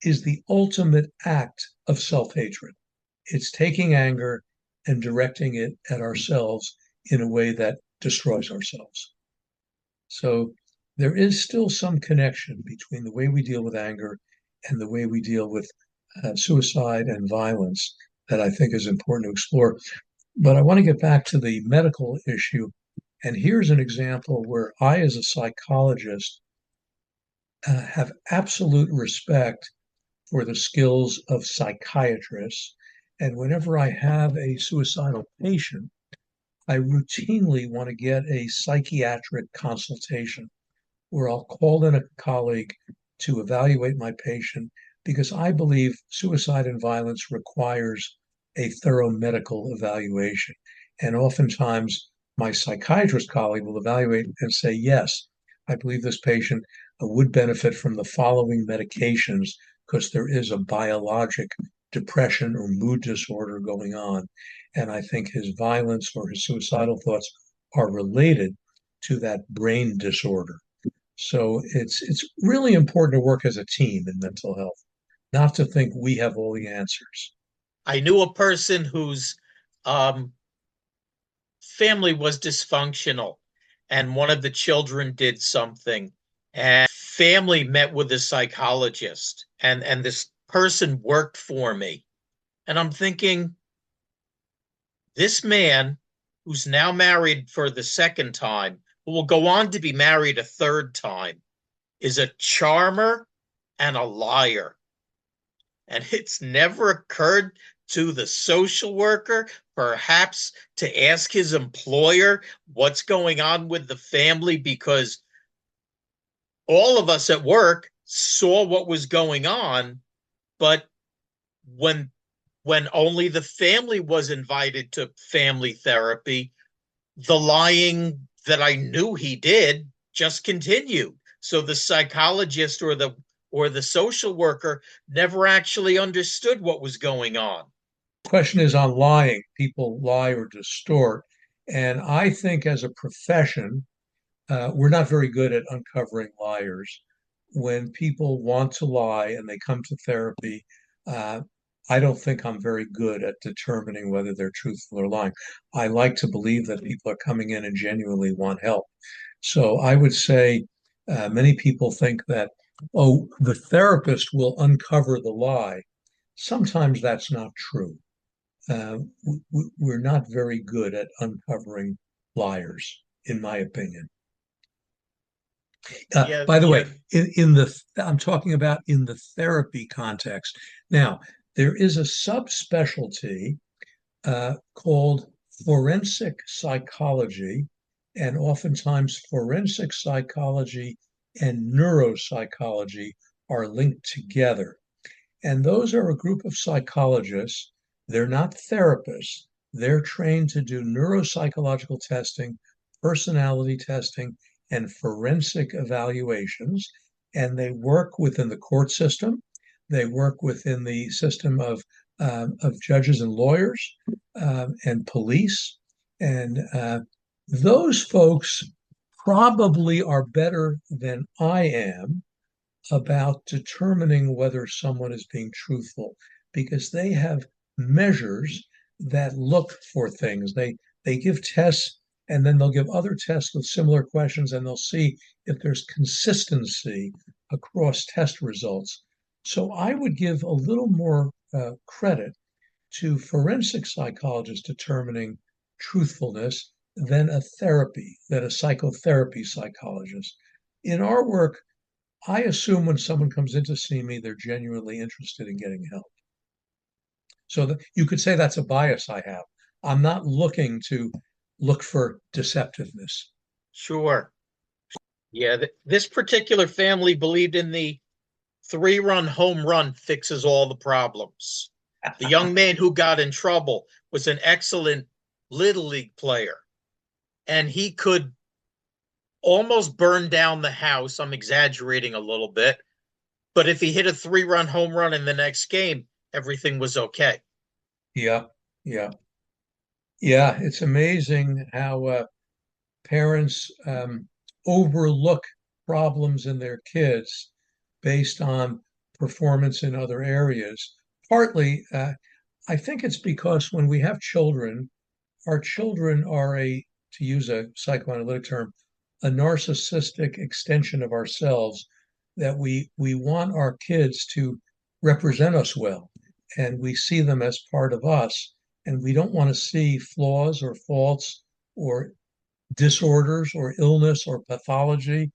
is the ultimate act of self-hatred. It's taking anger and directing it at ourselves in a way that destroys ourselves. So there is still some connection between the way we deal with anger and the way we deal with suicide and violence that I think is important to explore. But I want to get back to the medical issue. And here's an example where I, as a psychologist, have absolute respect for the skills of psychiatrists. And whenever I have a suicidal patient, I routinely want to get a psychiatric consultation where I'll call in a colleague to evaluate my patient, because I believe suicide and violence requires a thorough medical evaluation. And oftentimes, my psychiatrist colleague will evaluate and say, yes, I believe this patient would benefit from the following medications because there is a biologic depression or mood disorder going on. And I think his violence or his suicidal thoughts are related to that brain disorder. So it's really important to work as a team in mental health. not to think we have all the answers. I knew a person whose um, family was dysfunctional, and one of the children did something, and family met with a psychologist, and this person worked for me. And I'm thinking, this man who's now married for the second time, who will go on to be married a third time, is a charmer and a liar. And it's never occurred to the social worker, perhaps, to ask his employer what's going on with the family, because all of us at work saw what was going on, but when when only the family was invited to family therapy, the lying that I knew he did just continued. So the psychologist or the social worker never actually understood what was going on. The question is on lying. People lie or distort. And I think as a profession, we're not very good at uncovering liars. When people want to lie and they come to therapy, uh, I don't think I'm very good at determining whether they're truthful or lying. I like to believe that people are coming in and genuinely want help. So I would say many people think that, oh, the therapist will uncover the lie. Sometimes that's not true. We're not very good at uncovering liars, in my opinion. Yeah, By the yeah. way, in the I'm talking about in the therapy context. Now, there is a subspecialty called forensic psychology, and oftentimes forensic psychology and neuropsychology are linked together. And those are a group of psychologists. They're not therapists. They're trained to do neuropsychological testing, personality testing, and forensic evaluations. And they work within the court system. They work within the system of judges and lawyers and police. And those folks probably are better than I am about determining whether someone is being truthful because they have measures that look for things. They give tests and then they'll give other tests with similar questions and they'll see if there's consistency across test results. So I would give a little more credit to forensic psychologists determining truthfulness than a psychotherapy psychologist. In our work, I assume when someone comes in to see me, they're genuinely interested in getting help. So you could say that's a bias I have. I'm not looking to look for deceptiveness. Sure. Yeah, this particular family believed in the three-run home run fixes all the problems. The young man who got in trouble was an excellent little league player, and he could almost burn down the house. I'm exaggerating a little bit, but if he hit a three-run home run in the next game, everything was okay. Yeah, yeah, yeah. It's amazing how parents overlook problems in their kids based on performance in other areas. Partly, I think it's because when we have children, our children are to use a psychoanalytic term, a narcissistic extension of ourselves that we want our kids to represent us well. And we see them as part of us. And we don't want to see flaws or faults or disorders or illness or pathology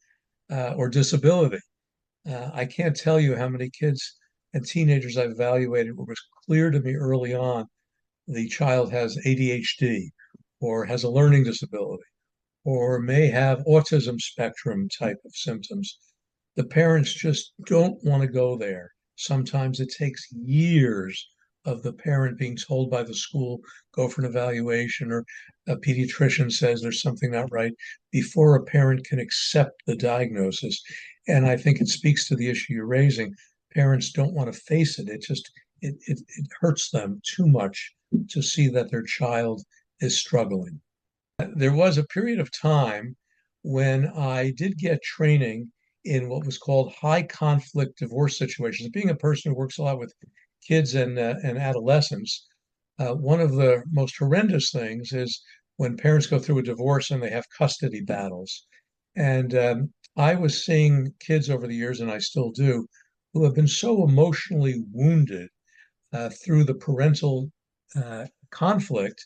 or disability. I can't tell you how many kids and teenagers I've evaluated where it was clear to me early on the child has ADHD or has a learning disability or may have autism spectrum type of symptoms. The parents just don't want to go there. Sometimes it takes years of the parent being told by the school, go for an evaluation, or a pediatrician says there's something not right before a parent can accept the diagnosis. And I think it speaks to the issue you're raising. Parents don't want to face it. It hurts them too much to see that their child is struggling. There was a period of time when I did get training in what was called high conflict divorce situations. Being a person who works a lot with kids and adolescents, one of the most horrendous things is when parents go through a divorce and they have custody battles. And I was seeing kids over the years, and I still do, who have been so emotionally wounded through the parental conflict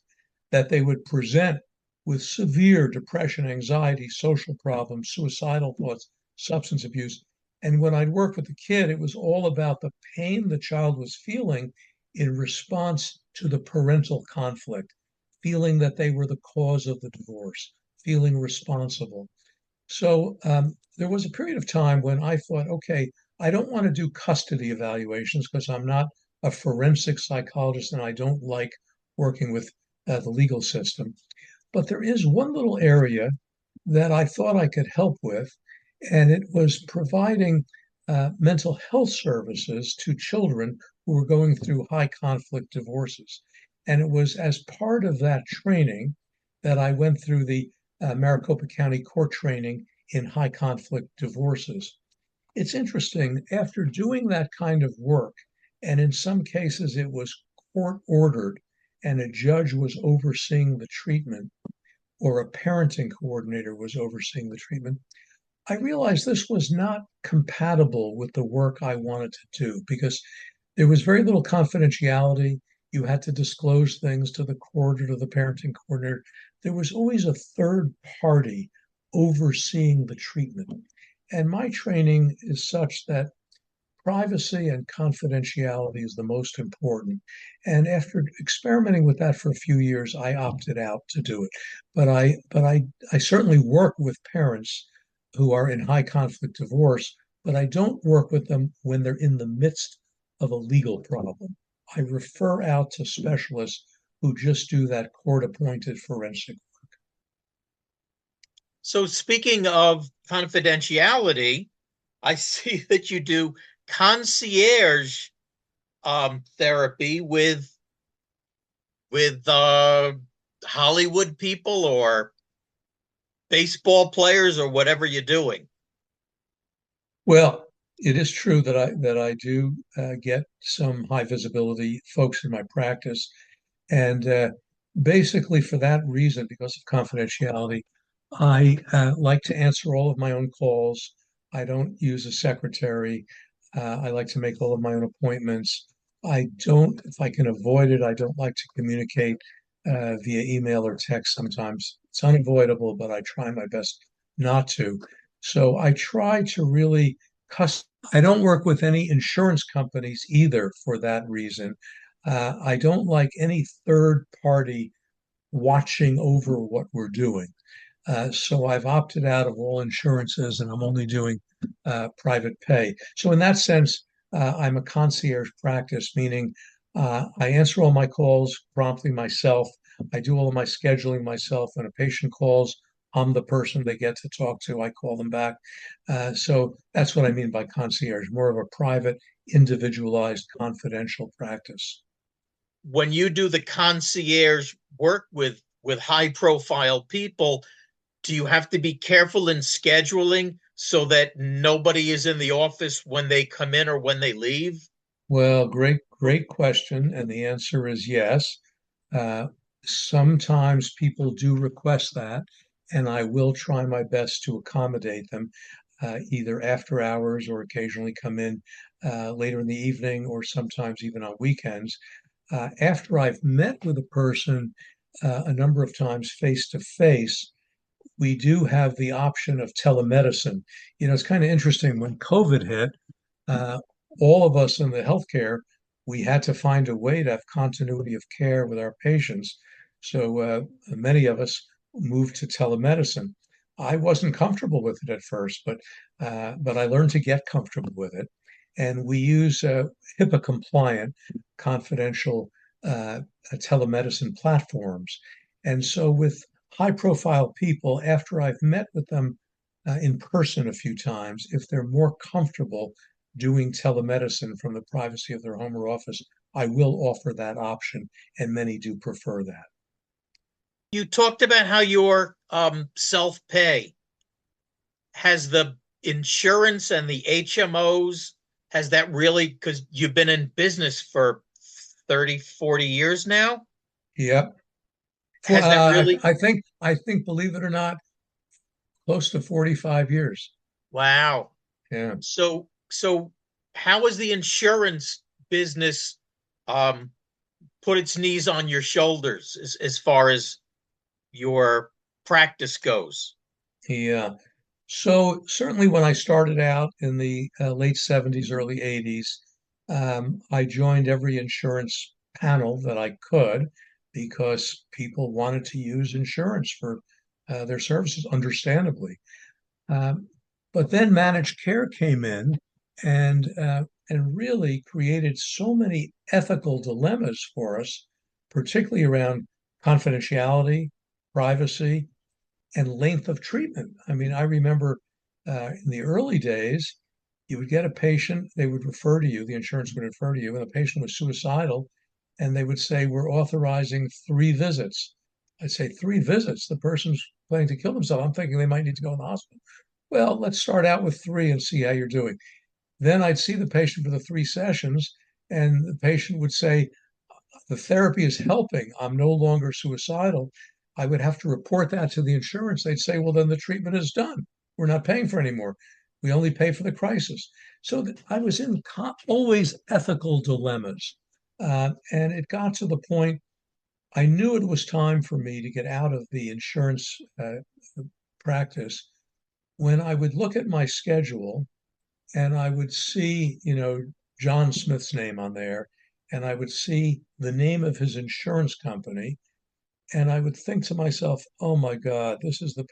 that they would present with severe depression, anxiety, social problems, suicidal thoughts, substance abuse. And when I'd work with the kid, it was all about the pain the child was feeling in response to the parental conflict, feeling that they were the cause of the divorce, feeling responsible. So there was a period of time when I thought, okay, I don't want to do custody evaluations because I'm not a forensic psychologist and I don't like working with the legal system. But there is one little area that I thought I could help with, and it was providing mental health services to children who were going through high conflict divorces. And it was as part of that training that I went through the Maricopa County court training in high conflict divorces. It's interesting, after doing that kind of work, and in some cases it was court ordered and a judge was overseeing the treatment, or a parenting coordinator was overseeing the treatment, I realized this was not compatible with the work I wanted to do because there was very little confidentiality. You had to disclose things to the court or to the parenting coordinator. There was always a third party overseeing the treatment. And my training is such that privacy and confidentiality is the most important. And after experimenting with that for a few years, I opted out to do it. But I certainly work with parents who are in high conflict divorce, but I don't work with them when they're in the midst of a legal problem. I refer out to specialists who just do that court appointed forensic. So speaking of confidentiality, I see that you do concierge therapy with Hollywood people or baseball players or whatever you're doing. Well, it is true that I do get some high visibility folks in my practice, and basically for that reason, because of confidentiality, I like to answer all of my own calls. I don't use a secretary. I like to make all of my own appointments. I don't, if I can avoid it, I don't like to communicate via email or text sometimes. It's unavoidable, but I try my best not to. So I try to really I don't work with any insurance companies either for that reason. I don't like any third party watching over what we're doing. So I've opted out of all insurances and I'm only doing private pay. So in that sense, I'm a concierge practice, meaning I answer all my calls promptly myself. I do all of my scheduling myself. When a patient calls, I'm the person they get to talk to. I call them back. So that's what I mean by concierge, more of a private, individualized, confidential practice. When you do the concierge work with high profile people, do you have to be careful in scheduling so that nobody is in the office when they come in or when they leave? Well, great question. And the answer is yes. Uh, Sometimes people do request that, and I will try my best to accommodate them, either after hours or occasionally come in later in the evening or sometimes even on weekends. After I've met with a person a number of times face to face, we do have the option of telemedicine. It's kind of interesting when COVID hit, uh, all of us in the healthcare, we had to find a way to have continuity of care with our patients. So many of us moved to telemedicine. I wasn't comfortable with it at first, but I learned to get comfortable with it. And we use HIPAA compliant, confidential telemedicine platforms. And so with high profile people, after I've met with them in person a few times, if they're more comfortable doing telemedicine from the privacy of their home or office, I will offer that option, and many do prefer that. You talked about how your self pay has the insurance and the HMOs, has that really, because you've been in business for 30, 40 years now, Yep. has that really? I think, believe it or not, close to 45 years. Wow. Yeah. So how has the insurance business um, put its knees on your shoulders as far as your practice goes? Yeah. So certainly when I started out in the late 70s, early 80s, I joined every insurance panel that I could because people wanted to use insurance for their services, understandably. Um, but then managed care came in and really created so many ethical dilemmas for us, particularly around confidentiality, privacy, and length of treatment. I mean, I remember in the early days, you would get a patient, they would refer to you, the insurance would refer to you, and the patient was suicidal, and they would say, "We're authorizing 3 visits." I'd say, "3 visits? The person's planning to kill themselves. I'm thinking they might need to go in the hospital." Well, let's start out with 3 and see how you're doing. Then I'd see the patient for the 3 sessions, and the patient would say, "The therapy is helping. I'm no longer suicidal." I would have to report that to the insurance. They'd say, "Well, then the treatment is done. We're not paying for anymore. We only pay for the crisis." So I was in always ethical dilemmas. And it got to the point I knew it was time for me to get out of the insurance practice when I would look at my schedule and I would see, John Smith's name on there, and I would see the name of his insurance company, and I would think to myself, "Oh my God, this is the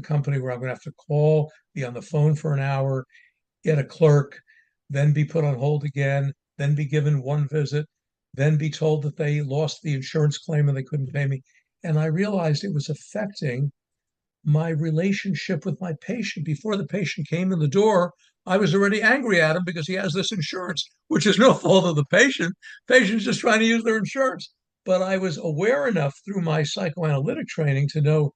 company where I'm going to have to call, be on the phone for an hour, get a clerk, then be put on hold again, then be given 1 visit, then be told that they lost the insurance claim and they couldn't pay me." And I realized it was affecting my relationship with my patient. Before the patient came in the door, I was already angry at him because he has this insurance, which is no fault of the patient. Patient's just trying to use their insurance. But I was aware enough through my psychoanalytic training to know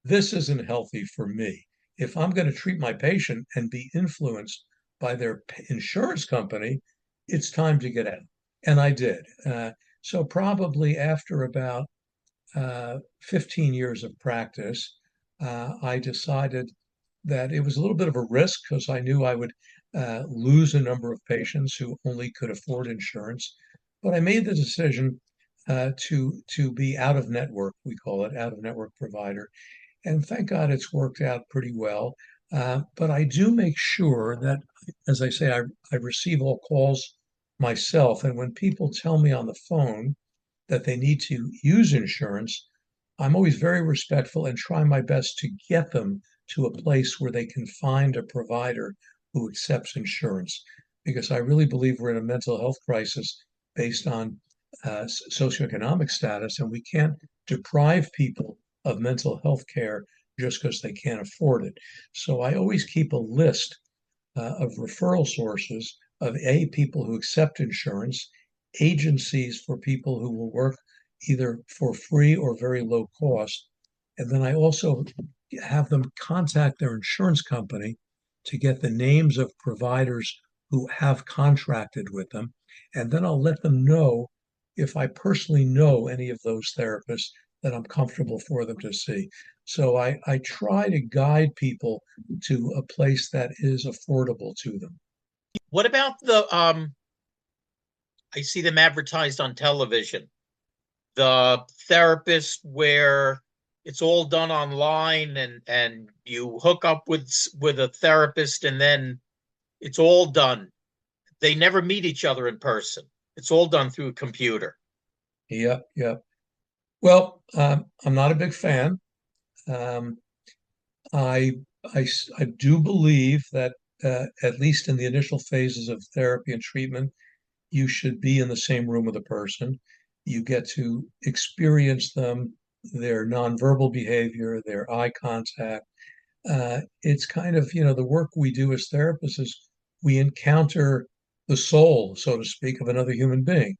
this isn't healthy for me. If I'm going to treat my patient and be influenced by their insurance company, it's time to get out. And I did. So probably after about 15 years of practice, I decided that it was a little bit of a risk because I knew I would lose a number of patients who only could afford insurance. But I made the decision to be out of network, we call it out of network provider. And thank God it's worked out pretty well. But I do make sure that, as I say, I receive all calls myself. And when people tell me on the phone that they need to use insurance, I'm always very respectful and try my best to get them to a place where they can find a provider who accepts insurance. Because I really believe we're in a mental health crisis based on socioeconomic status, and we can't deprive people of mental health care just because they can't afford it. So I always keep a list of referral sources of people who accept insurance, agencies for people who will work either for free or very low cost. And then I also have them contact their insurance company to get the names of providers who have contracted with them. And then I'll let them know if I personally know any of those therapists that I'm comfortable for them to see. So I try to guide people to a place that is affordable to them. What about I see them advertised on television, the therapist where it's all done online and you hook up with a therapist and then it's all done. They never meet each other in person. It's all done through a computer. Yep, yep. Well, I'm not a big fan. Um, I, I do believe that at least in the initial phases of therapy and treatment, you should be in the same room with a person. You get to experience them, their nonverbal behavior, their eye contact. It's kind of, the work we do as therapists is we encounter the soul, so to speak, of another human being.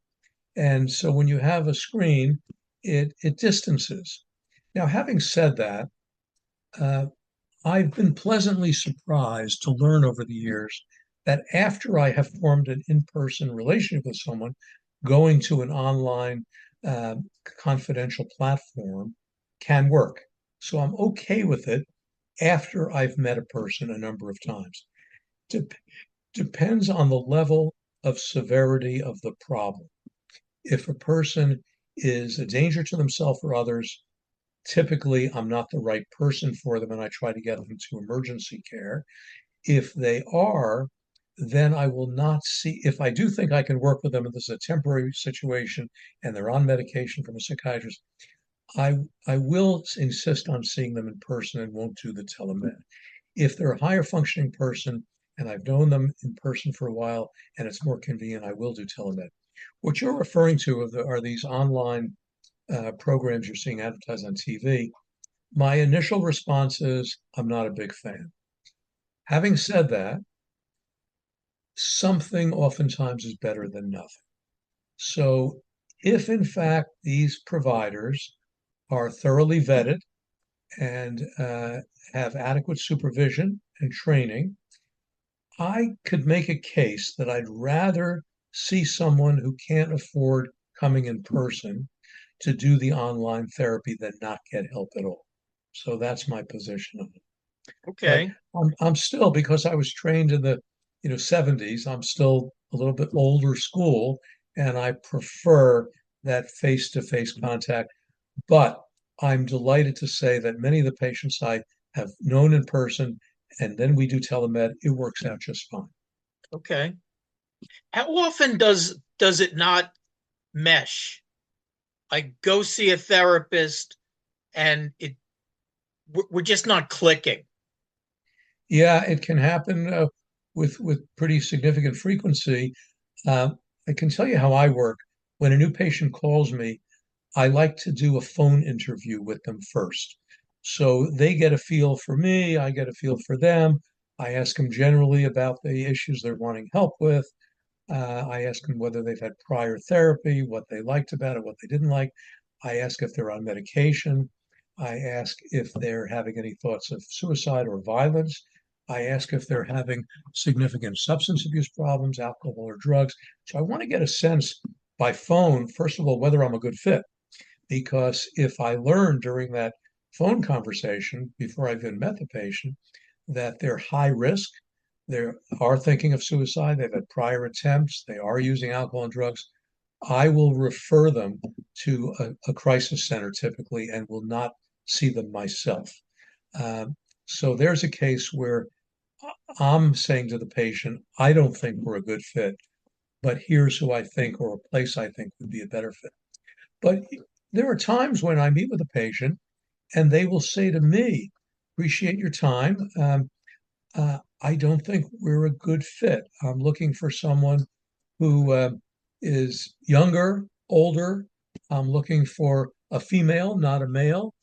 And so when you have a screen, it distances. Now, having said that, uh, I've been pleasantly surprised to learn over the years that after I have formed an in-person relationship with someone, going to an online uh, confidential platform can work. So I'm okay with it after I've met a person a number of times. Dep Depends on the level of severity of the problem. If a person is a danger to themselves or others, typically I'm not the right person for them and I try to get them to emergency care. If they are, then I will not see, if I do think I can work with them and this is a temporary situation and they're on medication from a psychiatrist, I, I will insist on seeing them in person and won't do the telemed. If they're a higher functioning person and I've known them in person for a while and it's more convenient, I will do telemed. What you're referring to are these online programs you're seeing advertised on TV. My initial response is I'm not a big fan. Having said that, something oftentimes is better than nothing. So, if in fact these providers are thoroughly vetted and have adequate supervision and training, I could make a case that I'd rather see someone who can't afford coming in person to do the online therapy than not get help at all. So that's my position on it. But Okay. I'm still, because I was trained in the 70s, I'm still a little bit older school, and I prefer that face-to-face contact. But I'm delighted to say that many of the patients I have known in person, and then we do telemed, it works out just fine. Okay. How often does it not mesh? I go see a therapist and we're just not clicking. Yeah, it can happen with pretty significant frequency. Uh, I can tell you how I work. When a new patient calls me, I like to do a phone interview with them first. So they get a feel for me, I get a feel for them. I ask them generally about the issues they're wanting help with. I ask them whether they've had prior therapy, what they liked about it, what they didn't like. I ask if they're on medication. I ask if they're having any thoughts of suicide or violence. I ask if they're having significant substance abuse problems, alcohol or drugs. So I want to get a sense by phone, first of all, whether I'm a good fit. Because if I learn during that phone conversation before I've even met the patient that they're high risk, they are thinking of suicide, they've had prior attempts, they are using alcohol and drugs, I will refer them to a crisis center typically and will not see them myself. Um, so there's a case where I'm saying to the patient, I don't think we're a good fit, but here's who I think or a place I think would be a better fit. But there are times when I meet with a patient and they will say to me, appreciate your time. I don't think we're a good fit. I'm looking for someone who is younger, older. I'm looking for a female, not a male.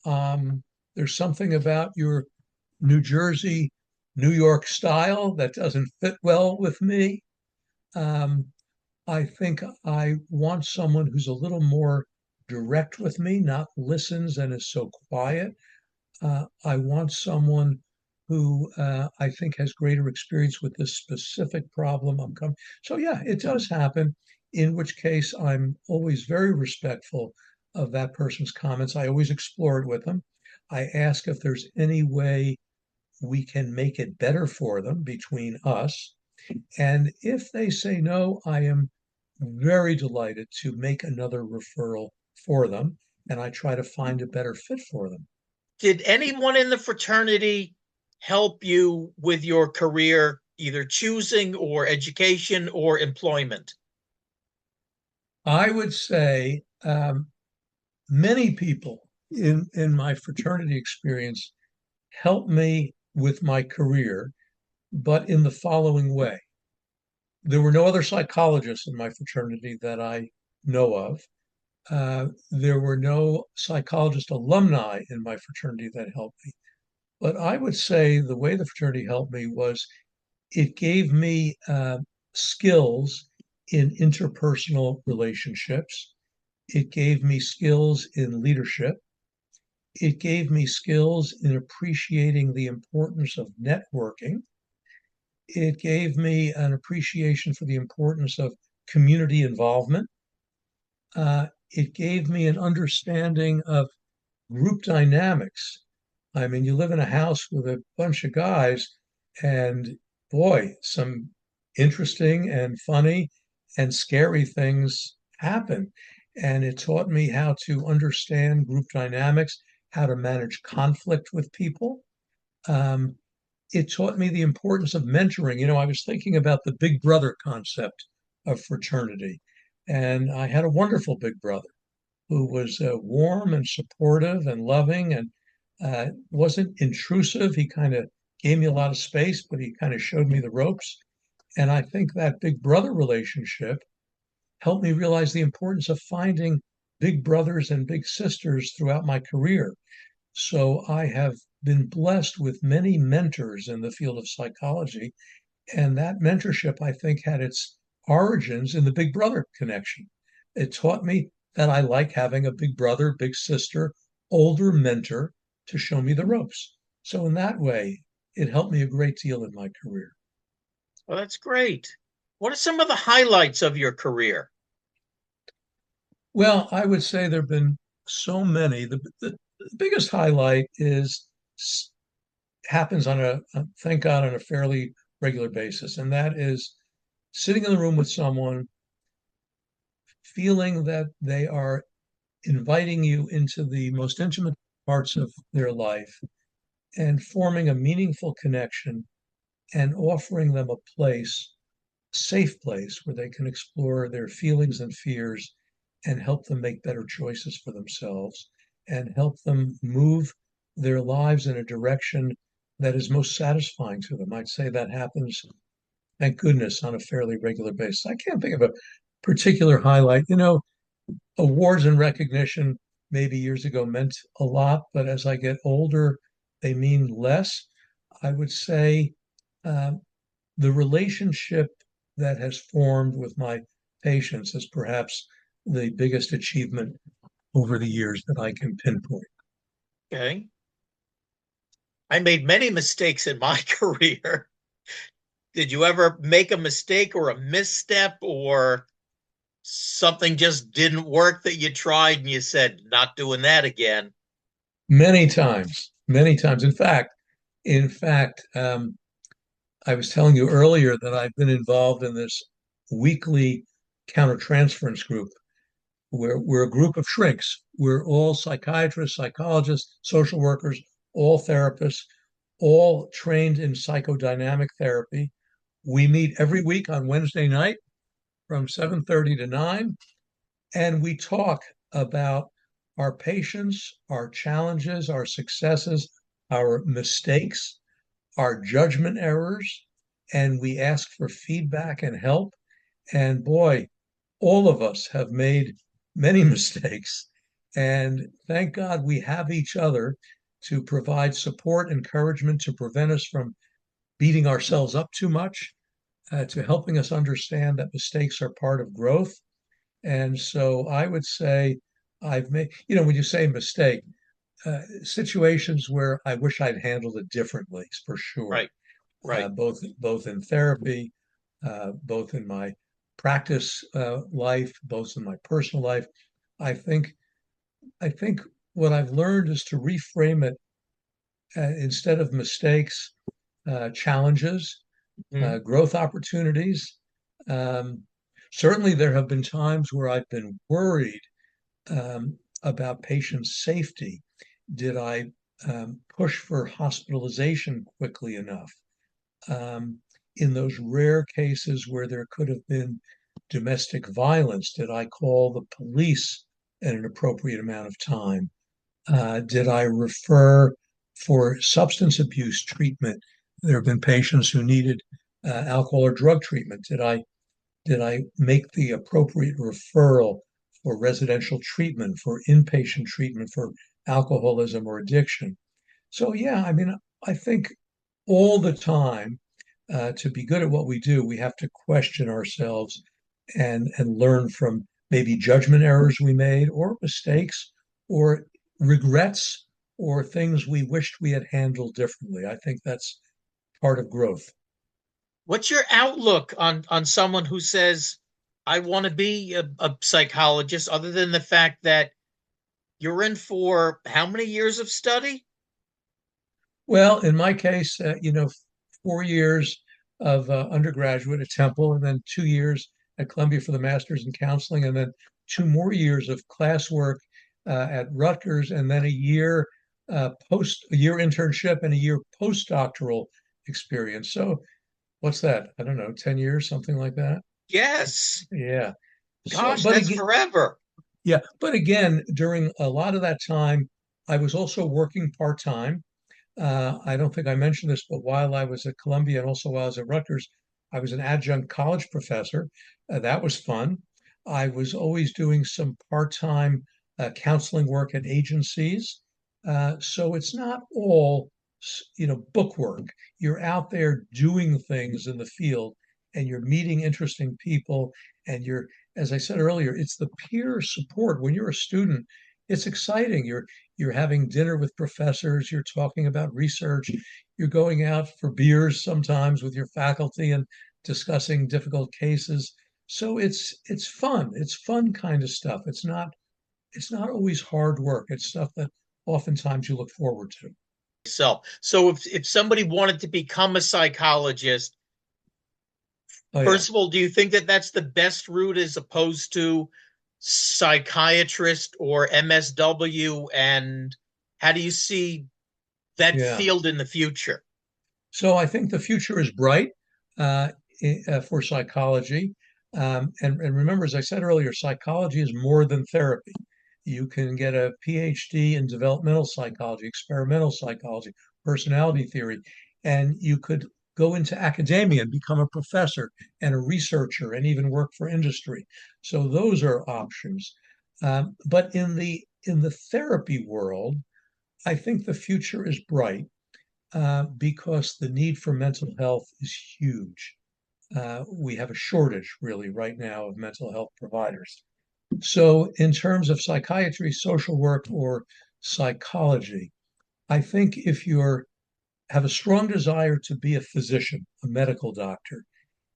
There's something about your New Jersey, New York style that doesn't fit well with me. Um, I think I want someone who's a little more direct with me, not listens and is so quiet. I want someone who I think has greater experience with this specific problem I'm coming. So yeah, it does happen. In which case, I'm always very respectful of that person's comments. I always explore it with them. I ask if there's any way we can make it better for them between us. And if they say no, I am very delighted to make another referral for them. And I try to find a better fit for them. Did anyone in the fraternity help you with your career, either choosing or education or employment? I would say many people in my fraternity experience helped me with my career, but in the following way. There were no other psychologists in my fraternity that I know of. There were no psychologist alumni in my fraternity that helped me. But I would say the way the fraternity helped me was it gave me skills in interpersonal relationships. It gave me skills in leadership. It gave me skills in appreciating the importance of networking. It gave me an appreciation for the importance of community involvement. It gave me an understanding of group dynamics. I mean, you live in a house with a bunch of guys, and boy, some interesting and funny and scary things happen. And it taught me how to understand group dynamics, how to manage conflict with people. Um, it taught me the importance of mentoring. You know, I was thinking about the big brother concept of fraternity, and I had a wonderful big brother who was warm and supportive and loving and wasn't intrusive. He kind of gave me a lot of space, but he kind of showed me the ropes. And I think that big brother relationship helped me realize the importance of finding big brothers and big sisters throughout my career. So I have been blessed with many mentors in the field of psychology. And that mentorship, I think, had its origins in the big brother connection. It taught me that I like having a big brother, big sister, older mentor to show me the ropes. So, in that way, it helped me a great deal in my career. Well, that's great. What are some of the highlights of your career? Well, I would say there have been so many. The biggest highlight is happens on thank God, on a fairly regular basis, and that is sitting in the room with someone, feeling that they are inviting you into the most intimate parts of their life and forming a meaningful connection and offering them a place, safe place where they can explore their feelings and fears and help them make better choices for themselves and help them move their lives in a direction that is most satisfying to them. I'd say that happens, thank goodness, on a fairly regular basis. I can't think of a particular highlight. You know, awards and recognition maybe years ago meant a lot, but as I get older, they mean less. I would say uh, the relationship that has formed with my patients is perhaps the biggest achievement over the years that I can pinpoint. Okay. I made many mistakes in my career. Did you ever make a mistake or a misstep or something just didn't work that you tried and you said, not doing that again? Many times, many times. In fact, I was telling you earlier that I've been involved in this weekly countertransference group. We're a group of shrinks. We're all psychiatrists, psychologists, social workers, all therapists, all trained in psychodynamic therapy. We meet every week on Wednesday night from 7:30 to 9, and we talk about our patients, our challenges, our successes, our mistakes, our judgment errors, and we ask for feedback and help. And boy, all of us have made many mistakes. And thank God we have each other to provide support, encouragement, to prevent us from beating ourselves up too much, to helping us understand that mistakes are part of growth. And so I would say I've made, you know, when you say mistake, situations where I wish I'd handled it differently, for sure. Right, right. Both in therapy, both in my practice life, both in my personal life. I think I think what I've learned is to reframe it instead of mistakes, challenges, Mm-hmm. growth opportunities. Um, Certainly, there have been times where I've been worried about patient safety. Did I push for hospitalization quickly enough? Um, in those rare cases where there could have been domestic violence, did I call the police at an appropriate amount of time? Did I refer for substance abuse treatment? There have been patients who needed alcohol or drug treatment. Did I make the appropriate referral for residential treatment, for inpatient treatment for alcoholism or addiction? So yeah, I mean, I think all the time to be good at what we do, we have to question ourselves and learn from maybe judgment errors we made or mistakes or regrets or things we wished we had handled differently. I think that's part of growth. What's your outlook on someone who says, I want to be a psychologist, other than the fact that you're in for how many years of study? Well, in my case, 4 years of undergraduate at Temple, and then 2 years at Columbia for the master's in counseling, and then 2 more years of classwork at Rutgers, and then a year internship and a year postdoctoral experience. So what's that? I don't know, 10 years, something like that. Yes. Yeah. So, Gosh, but that's again, forever. yeah, but again, during a lot of that time, I was also working part-time. I don't think I mentioned this, but while I was at Columbia and also while I was at Rutgers, I was an adjunct college professor. That was fun. I was always doing some part-time counseling work at agencies. So it's not all, book work. You're out there doing things in the field and you're meeting interesting people and as I said earlier, it's the peer support. When you're a student, it's exciting. You're having dinner with professors, you're talking about research, you're going out for beers sometimes with your faculty and discussing difficult cases. So it's fun. It's fun kind of stuff. It's not always hard work. It's stuff that oftentimes you look forward to. So if somebody wanted to become a psychologist, Oh yeah. first of all, do you think that that's the best route as opposed to psychiatrist or MSW? And how do you see that Yeah. field in the future? So I think the future is bright uh, for psychology. And remember, as I said earlier, psychology is more than therapy. You can get a PhD in developmental psychology, experimental psychology, personality theory, and you could go into academia and become a professor and a researcher and even work for industry. So those are options. But in the therapy world, I think the future is bright because the need for mental health is huge. We have a shortage, really, right now of mental health providers. So, in terms of psychiatry, social work, or psychology, I think if you have a strong desire to be a physician, a medical doctor,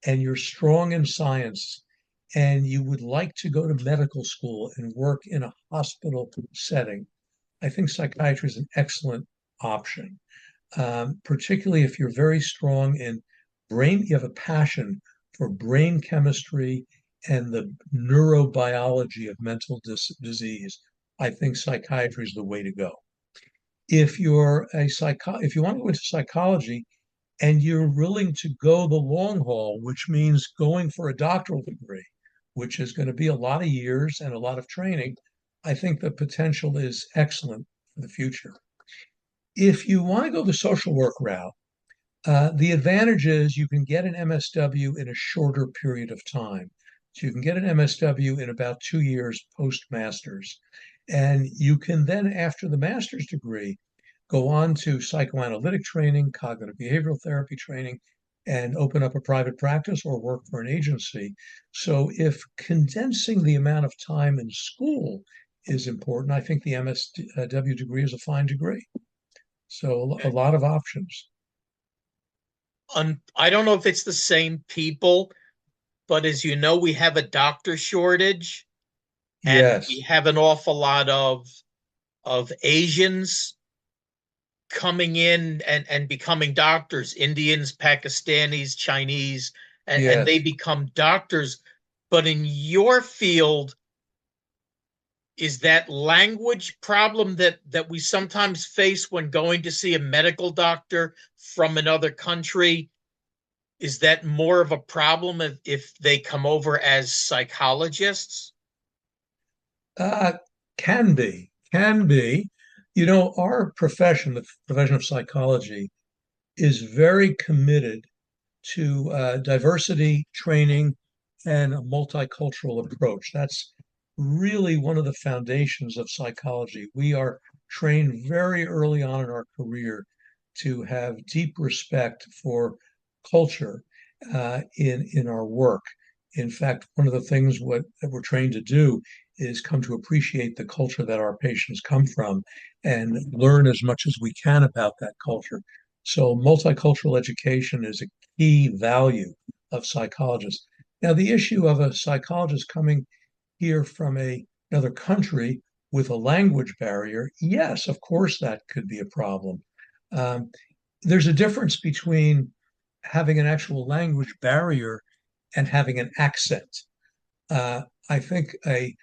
and you're strong in science, and you would like to go to medical school and work in a hospital setting, I think psychiatry is an excellent option, particularly if you're very strong in brain, you have a passion for brain chemistry and the neurobiology of mental disease. I think psychiatry is the way to go. If you want to go into psychology and you're willing to go the long haul, which means going for a doctoral degree, which is going to be a lot of years and a lot of training, I think the potential is excellent for the future. If you want to go the social work route, the advantage is you can get an MSW in a shorter period of time. So you can get an MSW in about 2 years post-master's. And you can then, after the master's degree, go on to psychoanalytic training, cognitive behavioral therapy training, and open up a private practice or work for an agency. So if condensing the amount of time in school is important, I think the MSW degree is a fine degree. So a lot of options. I don't know if it's the same people, but as you know, we have a doctor shortage, and we Yes, have an awful lot of Asians coming in and becoming doctors, Indians, Pakistanis, Chinese, and they yes. become doctors. But in your field, is that language problem that we sometimes face when going to see a medical doctor from another country, is that more of a problem if they come over as psychologists? Uh, can be. Our profession, the profession of psychology, is very committed to diversity training and a multicultural approach. That's really one of the foundations of psychology. We are trained very early on in our career to have deep respect for culture in our work. In fact, one of the things that we're trained to do is come to appreciate the culture that our patients come from and learn as much as we can about that culture. So multicultural education is a key value of psychologists. Now, the issue of a psychologist coming here from another country with a language barrier, yes, of course, that could be a problem. Um, there's a difference between having an actual language barrier and having an accent. Uh, I think a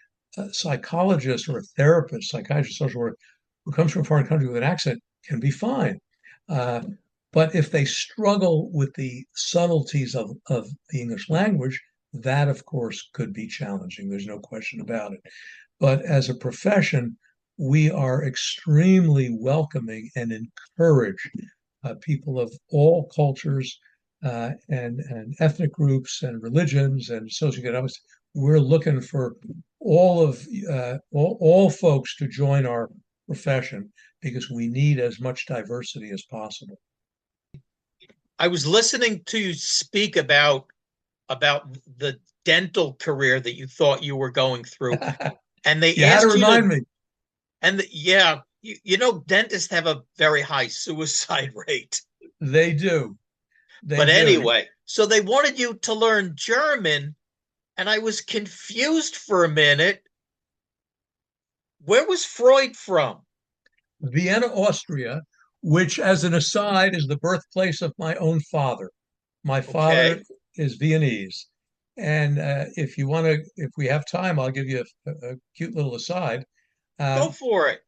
psychologist or a therapist, psychiatrist, social worker who comes from a foreign country with an accent can be fine. Uh, but if they struggle with the subtleties of the English language, that of course could be challenging. There's no question about it. But as a profession, we are extremely welcoming and encourage people of all cultures and ethnic groups and religions and socioeconomics. We're looking for all folks to join our profession because we need as much diversity as possible. I was listening to you speak about the dental career that you thought you were going through, and they You had to asked you remind to, me. and yeah, you know, dentists have a very high suicide rate. They do. They But do. anyway, so they wanted you to learn German, and I was confused for a minute. Where was Freud from? Vienna, Austria, which, as an aside, is the birthplace of my own father. My father Okay, is Viennese. And if we have time, I'll give you a cute little aside. go Um, for it.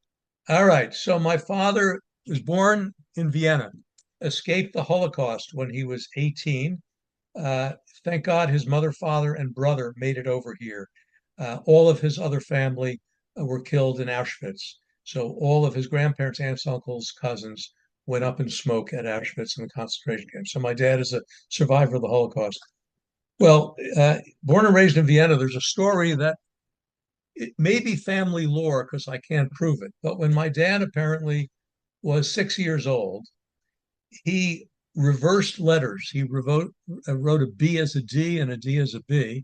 all right. So my father was born in Vienna, escaped the Holocaust when he was 18. Uh, thank God his mother, father, and brother made it over here. All of his other family were killed in Auschwitz. So all of his grandparents, aunts, uncles, cousins went up in smoke at Auschwitz in the concentration camp. So my dad is a survivor of the Holocaust. Well, born and raised in Vienna, there's a story that it may be family lore because I can't prove it. But when my dad apparently was 6 years old, he reversed letters. He wrote a B as a D and a D as a B.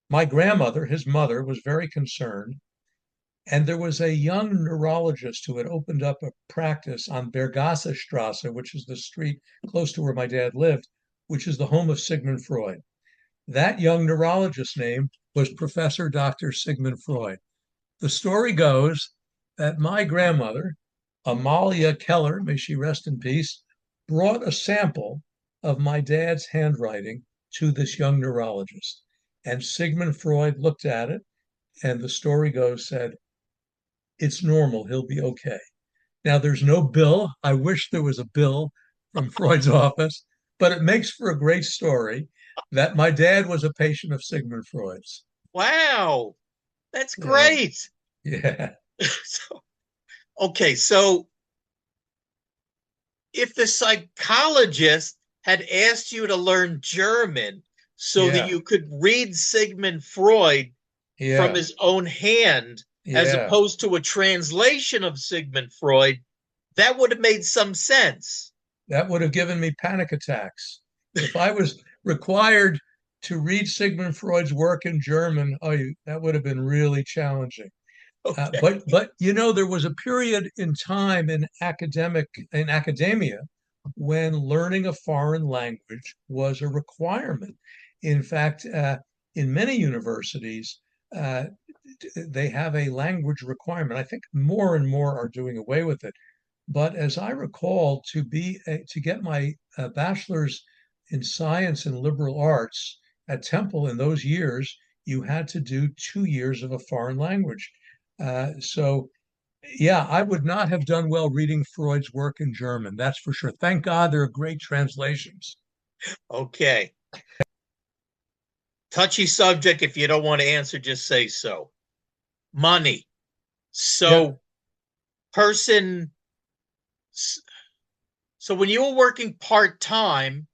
My grandmother, his mother, was very concerned. And there was a young neurologist who had opened up a practice on Bergasse Strasse, which is the street close to where my dad lived, which is the home of Sigmund Freud. That young neurologist's name was Professor Dr. Sigmund Freud. The story goes that my grandmother, Amalia Keller, may she rest in peace, brought a sample of my dad's handwriting to this young neurologist. And Sigmund Freud looked at it, and the story goes, said, it's normal, he'll be okay. Now, there's no bill. I wish there was a bill from Freud's office, but it makes for a great story that my dad was a patient of Sigmund Freud's. Wow, that's Yeah, great. yeah, So, okay, so if the psychologist had asked you to learn German so that yeah, you could read Sigmund Freud from yeah, his own hand as yeah. opposed to a translation of Sigmund Freud, that would have made some sense. That would have given me panic attacks. If I was required to read Sigmund Freud's work in German, oh, that would have been really challenging. Okay. But there was a period in time in academia when learning a foreign language was a requirement. In fact, in many universities, uh, they have a language requirement. I think more and more are doing away with it. But as I recall, to get my bachelor's in science and liberal arts at Temple in those years, you had to do 2 years of a foreign language. So, yeah, I would not have done well reading Freud's work in German. That's for sure. Thank God there are great translations. Okay. Touchy subject. If you don't want to answer, just say so. Money. Yeah. So, person, so when you were working part time,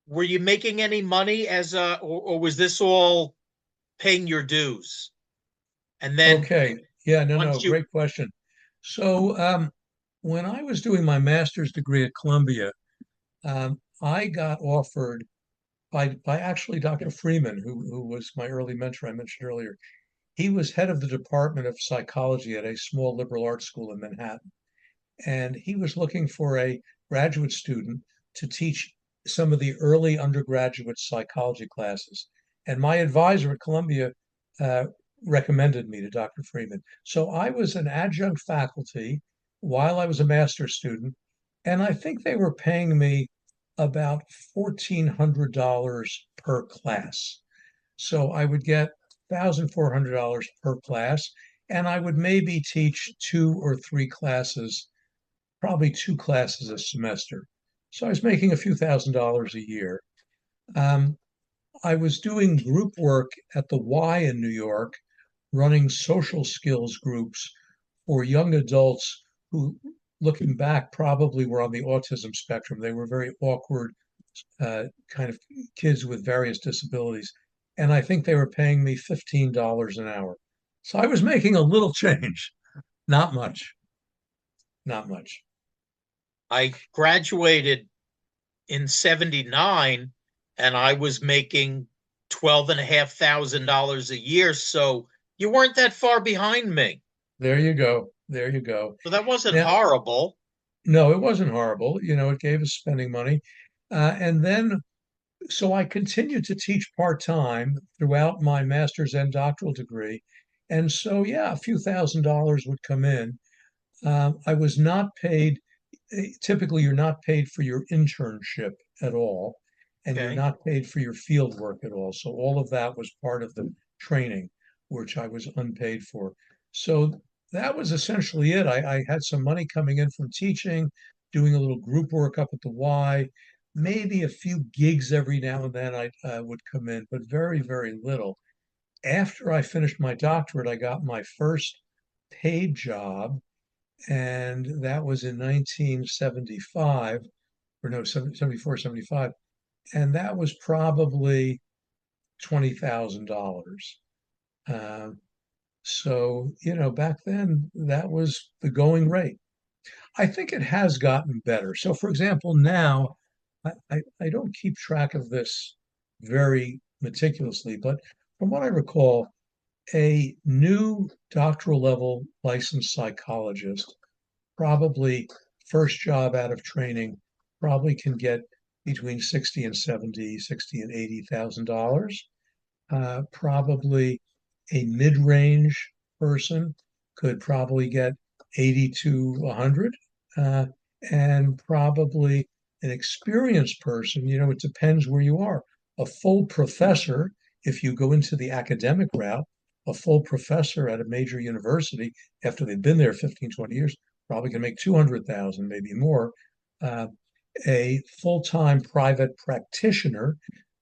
were you making any money or was this all paying your dues? And then Okay. Yeah. No. No. once you, Great question. So, when I was doing my master's degree at Columbia, I got offered by actually Dr. Freeman, who was my early mentor I mentioned earlier. He was head of the Department of Psychology at a small liberal arts school in Manhattan. And he was looking for a graduate student to teach some of the early undergraduate psychology classes. And my advisor at Columbia uh, recommended me to Dr. Freeman. So I was an adjunct faculty while I was a master's student, and I think they were paying me about $1,400 per class. So I would get $1,400 per class, and I would maybe teach two or three classes, probably two classes a semester. So I was making a few $1,000s a year. Um, I was doing group work at the Y in New York, running social skills groups for young adults who, looking back, probably were on the autism spectrum. They were very awkward, kind of kids with various disabilities. And I think they were paying me $15 an hour. So I was making a little change, not much, not much. I graduated in 79 and I was making $12,500 a year. So you weren't that far behind me. There you go. There you go. So that wasn't Now, horrible. no, it wasn't horrible. It gave us spending money. And then, so I continued to teach part-time throughout my master's and doctoral degree. And so, yeah, a few $1,000s would come in. I was not paid. Typically, you're not paid for your internship at all, and you're Okay. not paid for your field work at all. So all of that was part of the training, which I was unpaid for. So that was essentially it. I had some money coming in from teaching, doing a little group work up at the Y, maybe a few gigs every now and then I would come in, but very, very little. After I finished my doctorate, I got my first paid job, and that was in 1975, or no, 74, 75, and that was probably $20,000. So, back then that was the going rate. I think it has gotten better. So, for example, now I don't keep track of this very meticulously, but from what I recall, a new doctoral level licensed psychologist, probably first job out of training, probably can get between 60 and 70, 60 and $80,000. Probably a mid-range person could probably get 80 to 100. And probably an experienced person, it depends where you are. A full professor, if you go into the academic route, a full professor at a major university, after they've been there 15, 20 years, probably can make 200,000, maybe more. Uh, a full-time private practitioner,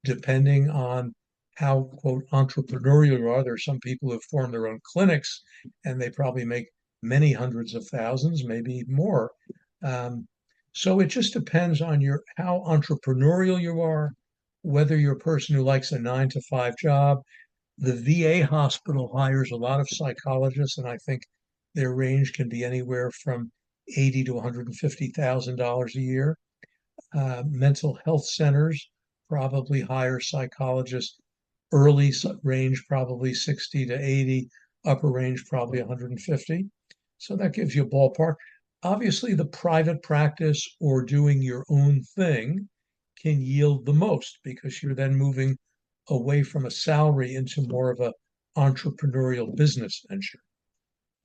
depending on how, quote, entrepreneurial you are. There are some people who have formed their own clinics and they probably make many hundreds of thousands, maybe more. Um, so it just depends on how entrepreneurial you are, whether you're a person who likes a 9 to 5 job. The VA hospital hires a lot of psychologists, and I think their range can be anywhere from 80 to $150,000 a year. Mental health centers probably hire psychologists. Early range probably 60 to 80, upper range probably 150. So that gives you a ballpark. Obviously, the private practice or doing your own thing can yield the most because you're then moving away from a salary into more of a entrepreneurial business venture.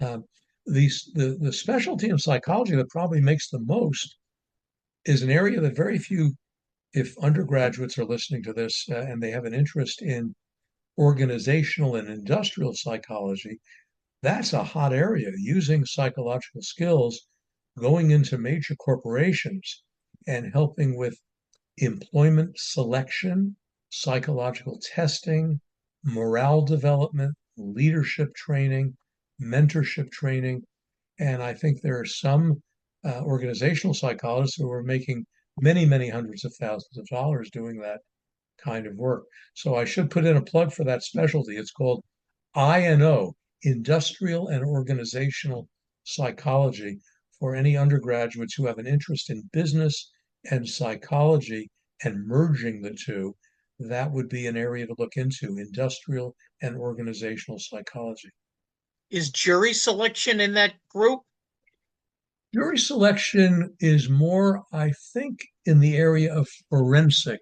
Um, the specialty in psychology that probably makes the most is an area that very few, if undergraduates are listening to this and they have an interest in organizational and industrial psychology, that's a hot area, using psychological skills, going into major corporations and helping with employment selection, psychological testing, morale development, leadership training, mentorship training. And I think there are some organizational psychologists who are making many, many hundreds of thousands of dollars doing that kind of work. So I should put in a plug for that specialty. It's called INO, Industrial and Organizational Psychology, for any undergraduates who have an interest in business and psychology and merging the two. that would be an area to look into, industrial and organizational psychology. Is jury selection in that group? Jury selection is more, I think, in the area of forensic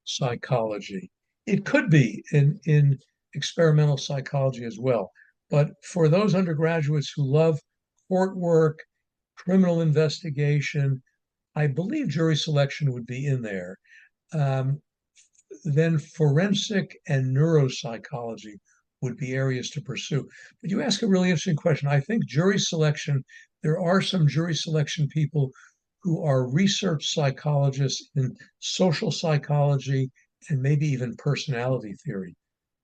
psychology. It could be in experimental psychology as well. But for those undergraduates who love court work, criminal investigation, I believe jury selection would be in there. Um, then forensic and neuropsychology would be areas to pursue. But you ask a really interesting question. I think jury selection, there are some jury selection people who are research psychologists in social psychology and maybe even personality theory.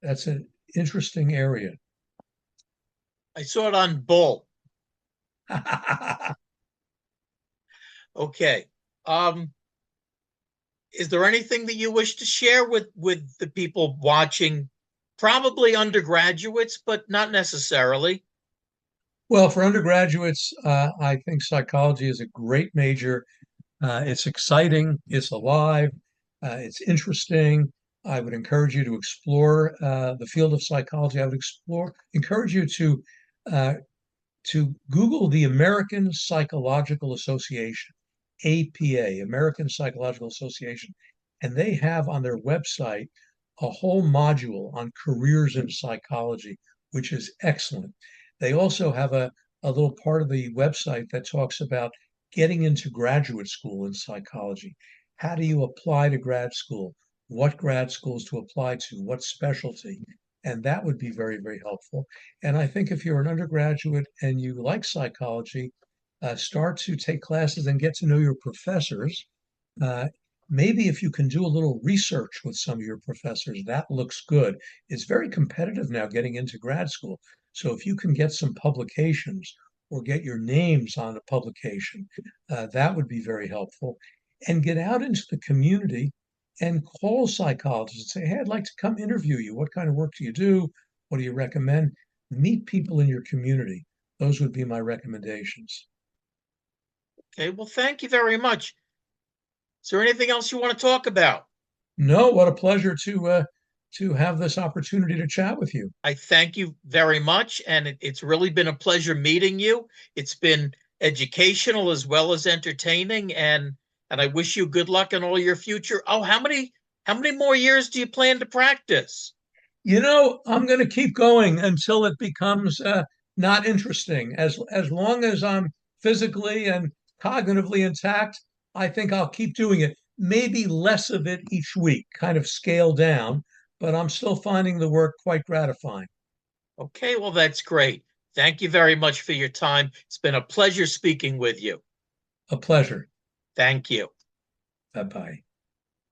That's an interesting area. I saw it on Bull. Okay. Is there anything that you wish to share with the people watching? Probably undergraduates, but not necessarily. Well, for undergraduates, I think psychology is a great major. It's exciting, it's alive, it's interesting. I would encourage you to explore the field of psychology. I would encourage you uh, to Google the American Psychological Association, APA, American Psychological Association, and they have on their website a whole module on careers in psychology, which is excellent. They also have a little part of the website that talks about getting into graduate school in psychology. How do you apply to grad school? What grad schools to apply to? What specialty? And that would be very, very helpful. And I think if you're an undergraduate and you like psychology, start to take classes and get to know your professors. Uh, Maybe if you can do a little research with some of your professors, that looks good. It's very competitive now getting into grad school. So if you can get some publications or get your names on a publication, that would be very helpful. And get out into the community and call psychologists and say, hey, I'd like to come interview you. What kind of work do you do? What do you recommend? Meet people in your community. Those would be my recommendations. Okay, well, thank you very much. Is there anything else you want to talk about? No, what a pleasure to have this opportunity to chat with you. I thank you very much, and it's really been a pleasure meeting you. It's been educational as well as entertaining, and I wish you good luck in all your future. Oh, how many more years do you plan to practice? I'm going to keep going until it becomes not interesting. As long as I'm physically and cognitively intact, I think I'll keep doing it. Maybe less of it each week, kind of scale down, but I'm still finding the work quite gratifying. Okay, well, that's great. Thank you very much for your time. It's been a pleasure speaking with you. A pleasure. Thank you. Bye bye.